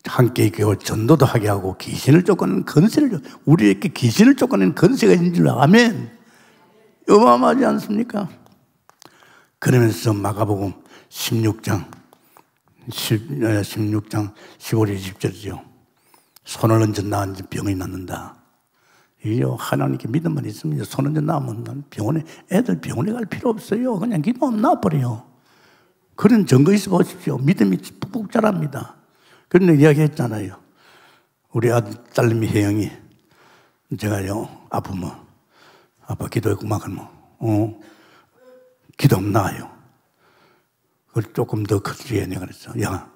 함께 교회 전도도 하게 하고 귀신을 쫓아내는 건세를 줘. 우리에게 귀신을 쫓아내는 건세가 있는 줄 아멘. 어마어마하지 않습니까? 그러면서 마가복음 16장 15절 20절이죠. 손을 얹어 나은 병이 낫는다. 이게 하나님께 믿음만 있으면 손 얹어 나면 애들 병원에 갈 필요 없어요. 그냥 기도하면 나와버려요. 그런 증거 있어 보십시오. 믿음이 푹푹 자랍니다. 그런데 이야기했잖아요. 우리 아들, 딸님이 혜영이, 제가요, 아프면, 아빠 기도했구만, 그러면, 기도하면 나아요. 그걸 조금 더 크게 내가 그랬어. 야,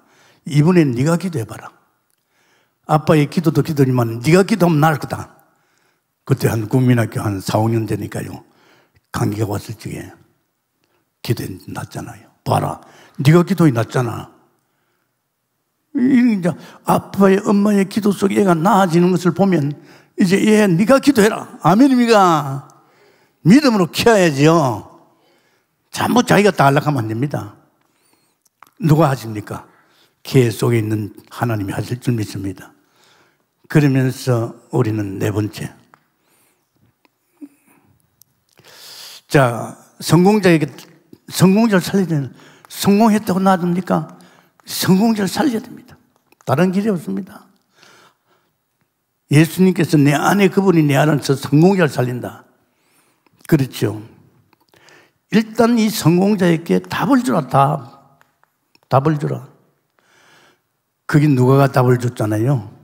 이번엔 네가 기도해봐라. 아빠의 기도도 기도지만 네가 기도하면 나을 거다. 그때 한 국민학교 한 4, 5년 되니까요. 감기가 왔을 적에 기도해 낫잖아요. 봐라. 네가 기도해 낫잖아. 이제 아빠의 엄마의 기도 속에 애가 나아지는 것을 보면 이제 얘 네가 기도해라. 아멘입니까? 믿음으로 키워야지요. 전부 자기가 다 안락하면 안 됩니다. 누가 하십니까? 개 속에 있는 하나님이 하실 줄 믿습니다. 그러면서 우리는 네 번째, 자, 성공자에게 성공자를 살려야 되는, 성공했다고 놔둡니까? 성공자를 살려야 됩니다. 다른 길이 없습니다. 예수님께서 내 안에, 그분이 내 안에서 성공자를 살린다. 그렇죠. 일단 이 성공자에게 답을 주라. 답을 주라. 그게 누가가 답을 줬잖아요.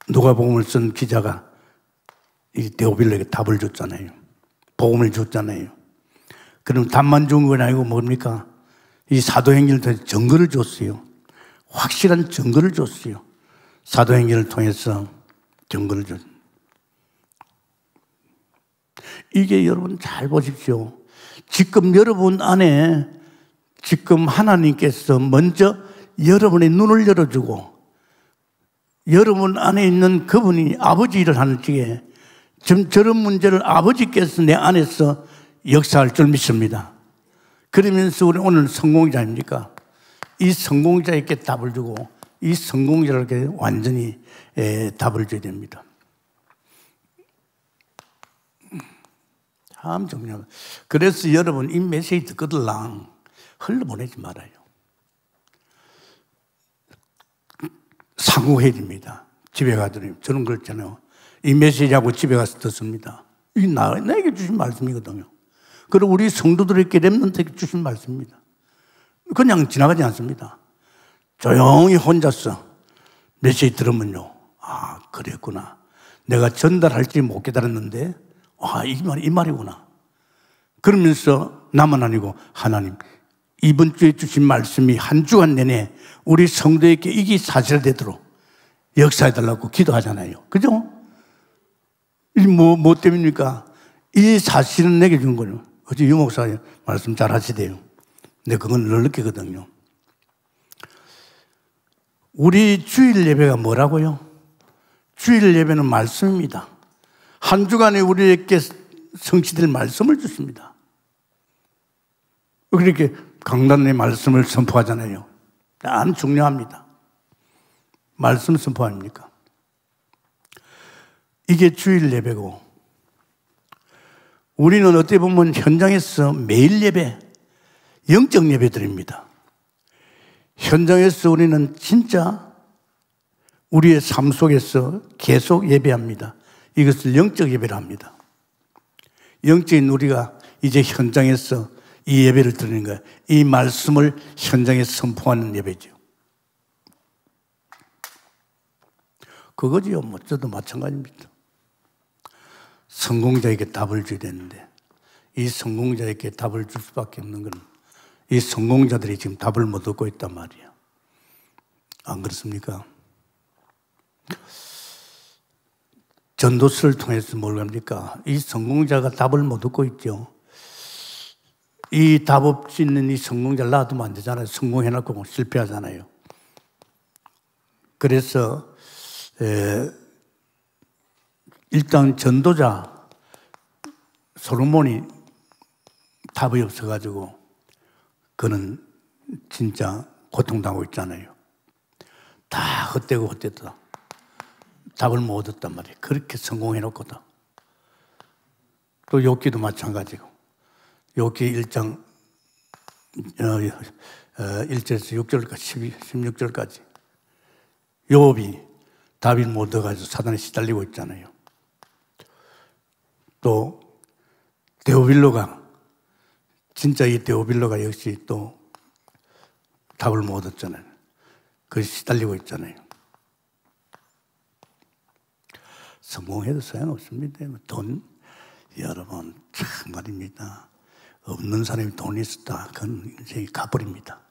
누가복음을 쓴 기자가 이 데오빌로에게 답을 줬잖아요. 복음을 줬잖아요. 그럼 답만 준 건 아니고 뭡니까? 이 사도행전을 통해서 증거를 줬어요. 확실한 증거를 줬어요. 사도행전을 통해서 증거를 줬어요. 이게 여러분 잘 보십시오. 지금 여러분 안에 지금 하나님께서 먼저 여러분의 눈을 열어주고 여러분 안에 있는 그분이 아버지 일을 하는 쪽에 지금 저런 문제를 아버지께서 내 안에서 역사할 줄 믿습니다. 그러면서 우리 오늘 성공자입니까? 이 성공자에게 답을 주고 이 성공자에게 완전히 답을 줘야 됩니다. 참 중요합니다. 그래서 여러분 이 메시지 듣거들랑 흘러보내지 말아요. 상고해야 됩니다. 집에 가더니 저는 그렇잖아요. 이 메시지하고 집에 가서 듣습니다. 이게 나에게 주신 말씀이거든요. 그리고 우리 성도들에게 렘넌트에게 주신 말씀입니다. 그냥 지나가지 않습니다. 조용히 혼자서 메시지 들으면요. 아, 그랬구나. 내가 전달할지 못 깨달았는데 아, 이 말이구나. 그러면서 나만 아니고 하나님, 이번 주에 주신 말씀이 한 주간 내내 우리 성도에게 이게 사실되도록 역사해달라고 기도하잖아요. 그죠? 이 뭐 때문입니까? 이 사실은 내게 준 거예요. 어제 유 목사 말씀 잘 하시대요. 근데 그건 늘 느끼거든요. 우리 주일 예배가 뭐라고요? 주일 예배는 말씀입니다. 한 주간에 우리에게 성취될 말씀을 주십니다. 그렇게 강단의 말씀을 선포하잖아요. 안 중요합니다. 말씀 선포 아닙니까? 이게 주일 예배고 우리는 어떻게 보면 현장에서 매일 예배, 영적 예배 드립니다. 현장에서 우리는 진짜 우리의 삶 속에서 계속 예배합니다. 이것을 영적 예배를 합니다. 영적인 우리가 이제 현장에서 이 예배를 드리는 거예요. 이 말씀을 현장에서 선포하는 예배죠. 그거지요. 뭐 저도 마찬가지입니다. 성공자에게 답을 줘야 되는데 이 성공자에게 답을 줄 수밖에 없는 건 이 성공자들이 지금 답을 못 얻고 있단 말이에요. 안 그렇습니까? 전도서를 통해서 뭘 합니까? 이 성공자가 답을 못 얻고 있죠. 이 답 없이 있는 이 성공자를 놔두면 안 되잖아요. 성공해놓고 실패하잖아요. 그래서 일단 전도자 솔로몬이 답이 없어가지고 그는 진짜 고통당하고 있잖아요. 다 헛되고 헛되다. 답을 못 얻었단 말이에요. 그렇게 성공해놓고도. 또 욥기도 마찬가지고. 욥기 1장 1절에서 6절까지 16절까지 욥이 답을 못 얻어가지고 사단에 시달리고 있잖아요. 또 데오빌로가 진짜 이 데오빌로가 역시 또 답을 못 얻었잖아요. 그 시달리고 있잖아요. 성공해도 소용없습니다. 돈, 여러분, 참 말입니다. 없는 사람이 돈이 있었다. 그건 인생이 가버립니다.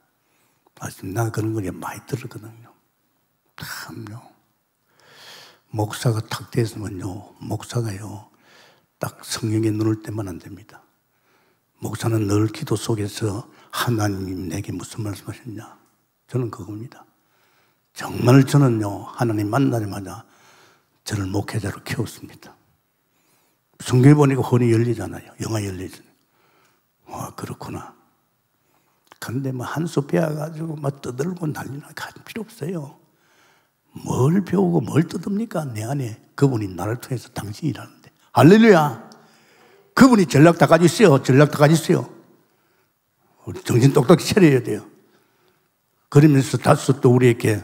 맞습니다. 나 그런 거 많이 들었거든요. 참요. 목사가 탁 됐으면요, 목사가요, 딱 성령에 눈을 떼면 안 됩니다. 목사는 늘 기도 속에서 하나님 내게 무슨 말씀하셨냐? 저는 그겁니다. 정말 저는요, 하나님 만나자마자 저를 목회자로 키웠습니다. 성경에 보니까 혼이 열리잖아요. 영화 열리잖아요. 와, 그렇구나. 그런데 뭐 한수 배워가지고 막 떠들고 난리나 갈 필요 없어요. 뭘 배우고 뭘 떠듭니까? 내 안에 그분이 나를 통해서 당신이 일하는데. 할렐루야! 그분이 전략 다 가지고 있어요. 전략 다 가지고 있어요. 우리 정신 똑똑히 차려야 돼요. 그러면서 다소 또 우리에게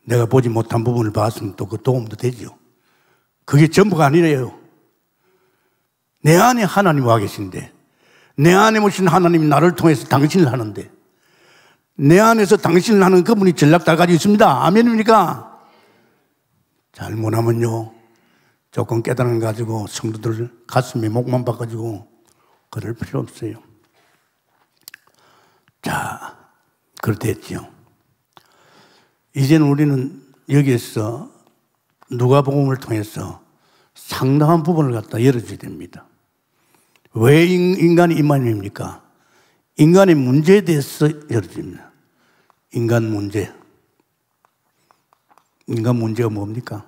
내가 보지 못한 부분을 봤으면 또 그 도움도 되죠. 그게 전부가 아니래요. 내 안에 하나님 와 계신데, 내 안에 오신 하나님이 나를 통해서 당신을 하는데, 내 안에서 당신을 하는 그분이 전략 다 가지고 있습니다. 아멘입니까? 잘못하면요, 조금 깨달음 가지고 성도들 가슴에 목만 박아가지고 그럴 필요 없어요. 자, 그렇게 했지요. 이제는 우리는 여기에서 누가복음을 통해서 상당한 부분을 갖다 열어줘야 됩니다. 왜 인간이 이만입니까? 인간의 문제에 대해서 열어줍니다. 인간 문제. 인간 문제가 뭡니까?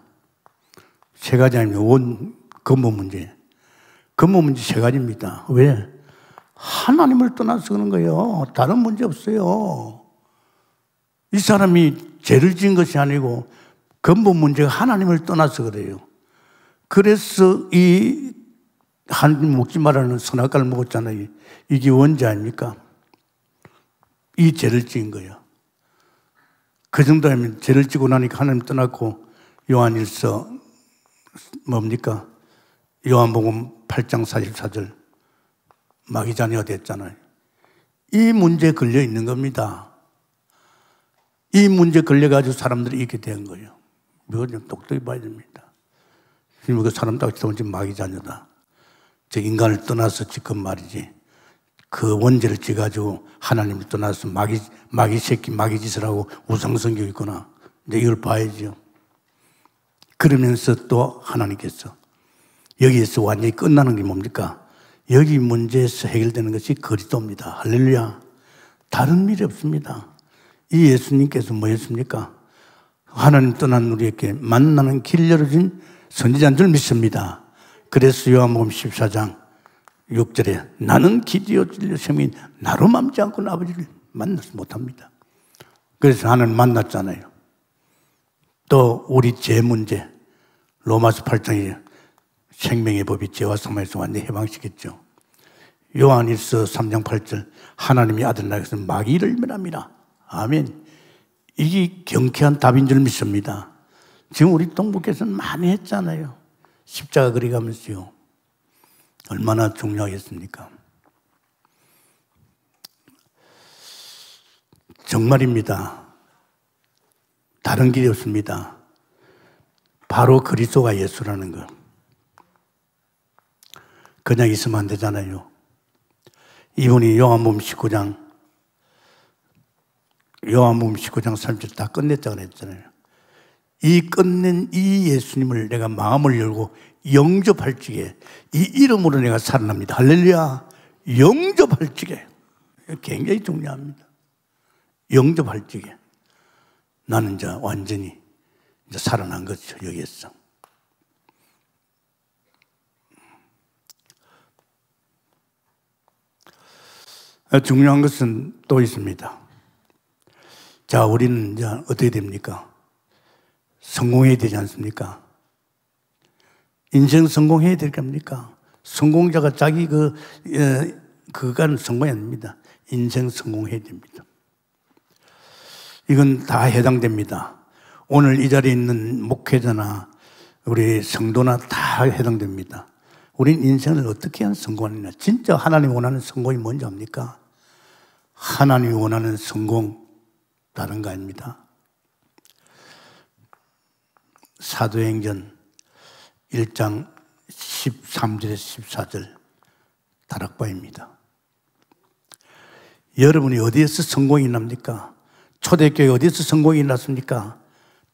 세 가지 아닙니다. 근본 문제. 근본 문제 세 가지입니다. 왜? 하나님을 떠나서 그런 거예요. 다른 문제 없어요. 이 사람이 죄를 지은 것이 아니고 근본 문제가 하나님을 떠나서 그래요. 그래서 이 하나님 먹지 말라는 선악과를 먹었잖아요. 이게 원죄 아닙니까? 이 죄를 지은 거예요. 그 정도면 죄를 지고 나니까 하나님 떠났고 요한일서 뭡니까? 요한복음 8장 44절 마귀 자녀가 됐잖아요. 이 문제에 걸려 있는 겁니다. 이 문제에 걸려가지고 사람들이 이렇게 된 거예요. 이거 좀 똑똑히 봐야 됩니다. 지금 그 사람 딱 지금 마귀 자녀다. 저 인간을 떠나서 지금 말이지. 그 원죄를 지가지고 하나님을 떠나서 마귀 새끼, 마귀 짓을 하고 우상성교 있구나. 이제 이걸 봐야죠. 그러면서 또 하나님께서 여기에서 완전히 끝나는 게 뭡니까? 여기 문제에서 해결되는 것이 그리스도입니다. 할렐루야. 다른 일이 없습니다. 이 예수님께서 뭐였습니까? 하나님 떠난 우리에게 만나는 길 열어준 선지자인 줄 믿습니다. 그래서 요한복음 14장 6절에 나는 길이요 진리요 생명인 나로 맘지 않고는 아버지를 만나지 못합니다. 그래서 하나님 만났잖아요. 또 우리 죄 문제 로마서 8장에 생명의 법이 죄와 사망에서 완전히 해방시켰죠. 요한일서 3장 8절 하나님이 아들 나에게서 마귀를 멸합니다. 아멘. 이게 경쾌한 답인 줄 믿습니다. 지금 우리 동북에서는 많이 했잖아요. 십자가 그려가면서요. 얼마나 중요하겠습니까? 정말입니다. 다른 길이 없습니다. 바로 그리스도가 예수라는 거. 그냥 있으면 안 되잖아요. 이분이 요한복음 19장 30절 다 끝냈다고 그랬잖아요. 이 끝낸 이 예수님을 내가 마음을 열고 영접할 적에 이 이름으로 내가 살아납니다. 할렐루야. 영접할 적에 굉장히 중요합니다. 영접할 적에 나는 이제 완전히 이제 살아난 거죠. 여기에서. 중요한 것은 또 있습니다. 자, 우리는 이제 어떻게 됩니까? 성공해야 되지 않습니까? 인생 성공해야 될 겁니까? 성공자가 자기 그간 성공이 아닙니다. 인생 성공해야 됩니다. 이건 다 해당됩니다. 오늘 이 자리에 있는 목회자나 우리 성도나 다 해당됩니다. 우린 인생을 어떻게 하면 성공하느냐? 진짜 하나님이 원하는 성공이 뭔지 압니까? 하나님이 원하는 성공 다른 거 아닙니다. 사도행전 1장 13절에서 14절 다락방입니다. 여러분이 어디에서 성공이 납니까? 초대교회 어디에서 성공이 일어났습니까?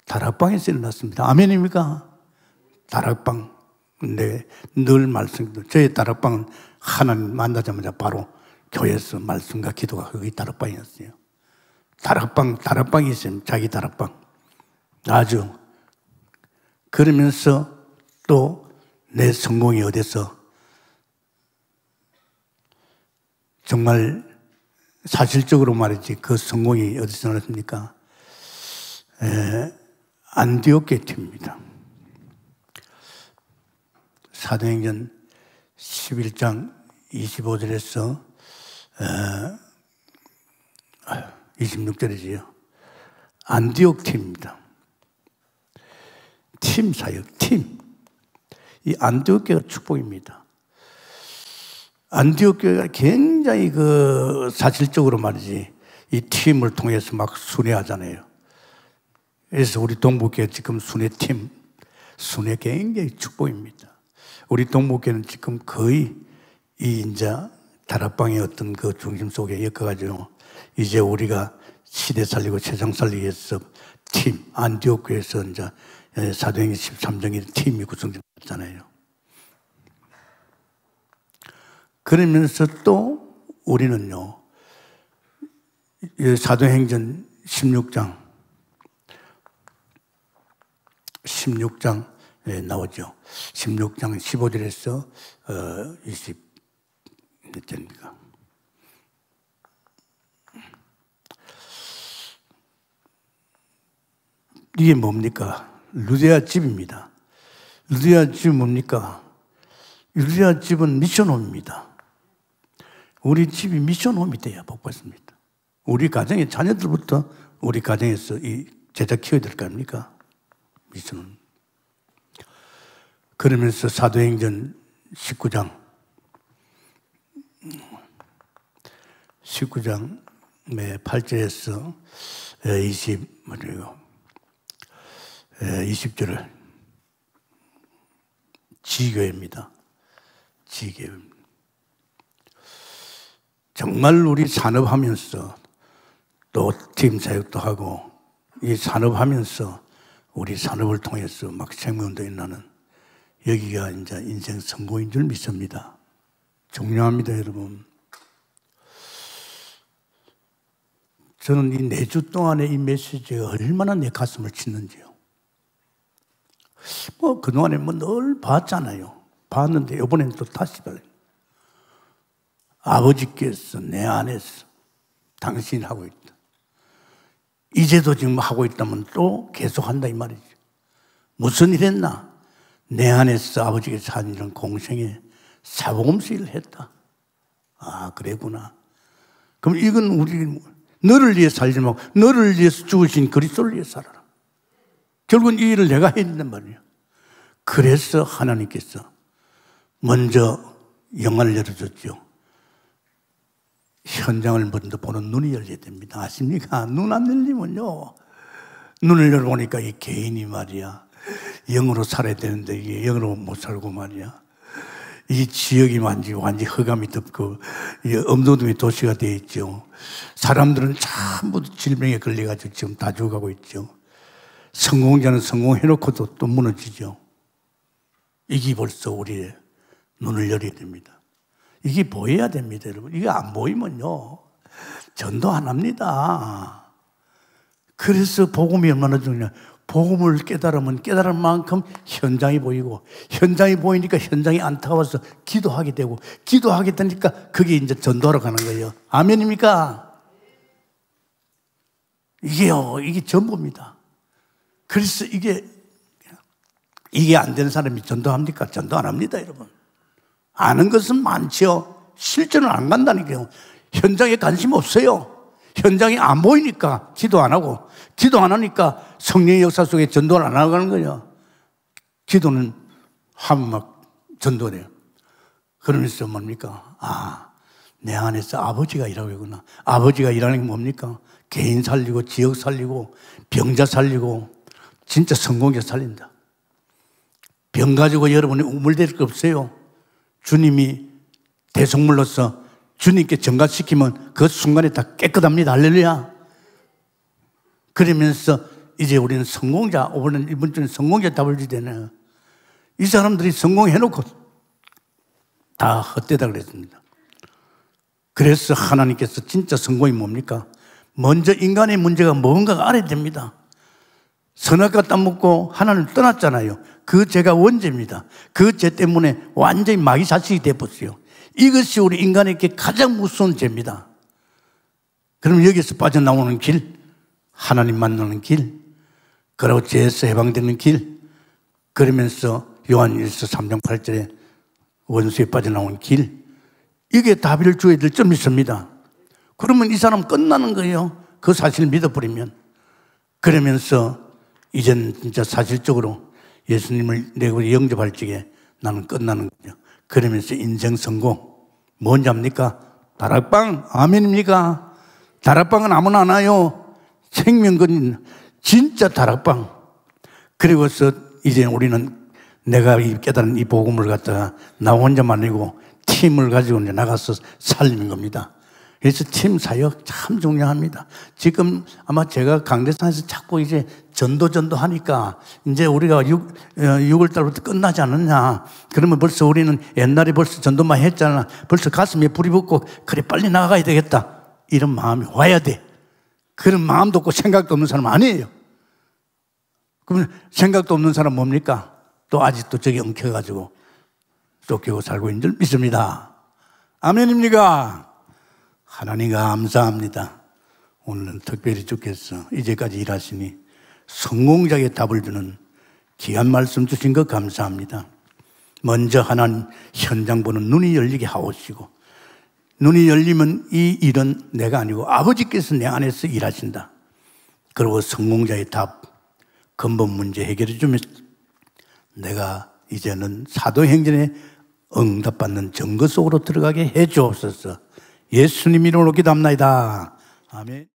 다락방에서 일어났습니다. 아멘입니까? 다락방. 네, 늘 말씀드립니다. 저희 다락방은 하나님 만나자마자 바로 교회에서 말씀과 기도가 거기 다락방이었어요. 다락방이 있어요. 자기 다락방. 아주. 그러면서 또 내 성공이 어디서 정말 사실적으로 말이지 그 성공이 어디서 나왔습니까? 안디옥 게이트입니다. 사도행전 11장 25절에서 26절이지요. 안디옥 팀입니다. 팀 사역, 팀. 이 안디옥 교회가 축복입니다. 안디옥 교회가 굉장히 사실적으로 말이지, 이 팀을 통해서 막 순회하잖아요. 그래서 우리 동북교회 지금 순회팀, 순회 굉장히 축복입니다. 우리 동북교회는 지금 거의 이제 다락방의 어떤 그 중심 속에 엮어가지고 이제 우리가 시대 살리고 세상 살리기 위해서 팀, 안디옥 교회에서 이제 사도행전 13장의 팀이 구성됐잖아요. 그러면서 또 우리는요, 사도행전 16장에 나오죠. 16장 15절에서 20절입니까? 이게 뭡니까? 루디아 집입니다. 루디아 집은 뭡니까? 루디아 집은 미션홈입니다. 우리 집이 미션홈이 돼야 복받습니다. 우리 가정의 자녀들부터 우리 가정에서 이 제자 키워야 될 거 아닙니까? 미션홈. 그러면서 사도행전 19장에 8절에서 20절을 지교회입니다. 지교회. 정말 우리 산업하면서 또 팀 사역도 하고 이 산업하면서 우리 산업을 통해서 막 생명운동이 나는 여기가 이제 인생 성공인 줄 믿습니다. 중요합니다, 여러분. 저는 이 4주 동안의 이 메시지가 얼마나 내 가슴을 치는지요. 그동안에 늘 봤잖아요. 봤는데 이번엔 또 다시 봐요. 아버지께서 내 안에서 당신이 하고 있다. 이제도 지금 하고 있다면 또 계속 한다 이 말이죠. 무슨 일 했나? 내 안에서 아버지께서 한 이런 공생에 사복음수일을 했다. 아, 그래구나. 그럼 이건 우리 너를 위해 살지 말고 너를 위해서 죽으신 그리스도를 위해 살아라. 결국은 이 일을 내가 해야 된단 말이에요. 그래서 하나님께서 먼저 영안을 열어줬죠. 현장을 먼저 보는 눈이 열려야 됩니다. 아십니까? 눈 안 열리면요, 눈을 열어보니까 이 개인이 말이야, 영으로 살아야 되는데 이게 영으로 못 살고 말이야, 이 지역이 완전히 흑암이 덮고 엄도둠의 도시가 되어 있죠. 사람들은 전부 질병에 걸려가지고 지금 다 죽어가고 있죠. 성공자는 성공해놓고도 또 무너지죠. 이게 벌써 우리의 눈을 열어야 됩니다. 이게 보여야 됩니다, 여러분. 이게 안 보이면요, 전도 안 합니다. 그래서 복음이 얼마나 중요해요. 복음을 깨달으면 깨달을 만큼 현장이 보이고, 현장이 보이니까 현장이 안타까워서 기도하게 되고, 기도하게 되니까 그게 이제 전도하러 가는 거예요. 아멘입니까? 이게 전부입니다. 그래서 이게 안 되는 사람이 전도합니까? 전도 안 합니다, 여러분. 아는 것은 많죠. 실전은 안 간다니까요. 현장에 관심 없어요. 현장이 안 보이니까 기도 안 하고, 기도 안 하니까 성령의 역사 속에 전도를 안 하는 거예요. 기도는 하면 막 전도돼요. 그러면서 뭡니까? 아, 내 안에서 아버지가 일하고 있구나. 아버지가 일하는 게 뭡니까? 개인 살리고, 지역 살리고, 병자 살리고, 진짜 성공자 살린다. 병 가지고 여러분이 우물댈 거 없어요. 주님이 대속물로서 주님께 전가시키면 그 순간에 다 깨끗합니다. 할렐루야. 그러면서 이제 우리는 성공자, 이번 주는 성공자 답을 주되네요. 이 사람들이 성공해놓고 다 헛되다 그랬습니다. 그래서 하나님께서 진짜 성공이 뭡니까? 먼저 인간의 문제가 뭔가가 알아야 됩니다. 선악과 따먹고 하나님을 떠났잖아요. 그 죄가 원죄입니다. 그 죄 때문에 완전히 마귀 자식이 되어버렸어요. 이것이 우리 인간에게 가장 무서운 죄입니다. 그럼 여기서 빠져나오는 길, 하나님 만나는 길, 그리고 죄에서 해방되는 길, 그러면서 요한일서 3장 8절에 원수에 빠져나온 길, 이게 답을 줘야 될 점 있습니다. 그러면 이 사람 끝나는 거예요. 그 사실을 믿어버리면. 그러면서 이젠 진짜 사실적으로 예수님을 내가 영접할 적에 나는 끝나는 거죠. 그러면서 인생 성공. 뭔지 압니까? 다락방. 아멘입니까? 다락방은 아무나 안 와요. 생명건 진짜 다락방. 그리고서 이제 우리는 내가 깨달은 이 복음을 갖다가 나 혼자만 아니고 팀을 가지고 이제 나가서 살리는 겁니다. 그래서 팀 사역 참 중요합니다. 지금 아마 제가 강대상에서 자꾸 이제 전도 하니까 이제 우리가 6월 달부터 끝나지 않느냐. 그러면 벌써 우리는 옛날에 벌써 전도만 했잖아. 벌써 가슴에 불이 붙고 그래 빨리 나가야 되겠다. 이런 마음이 와야 돼. 그런 마음도 없고 생각도 없는 사람 아니에요. 그러면 생각도 없는 사람 뭡니까? 또 아직도 저기 엉켜가지고 쫓기고 살고 있는 줄 믿습니다. 아멘입니까? 하나님 감사합니다. 오늘은 특별히 주께서 이제까지 일하시니 성공자에게 답을 주는 귀한 말씀 주신 것 감사합니다. 먼저 하나님 현장 보는 눈이 열리게 하옵시고, 눈이 열리면 이 일은 내가 아니고 아버지께서 내 안에서 일하신다. 그리고 성공자의 답, 근본 문제 해결해 주면 내가 이제는 사도행전에 응답받는 증거 속으로 들어가게 해 주옵소서. 예수님 이름으로 기도합나이다. 아멘.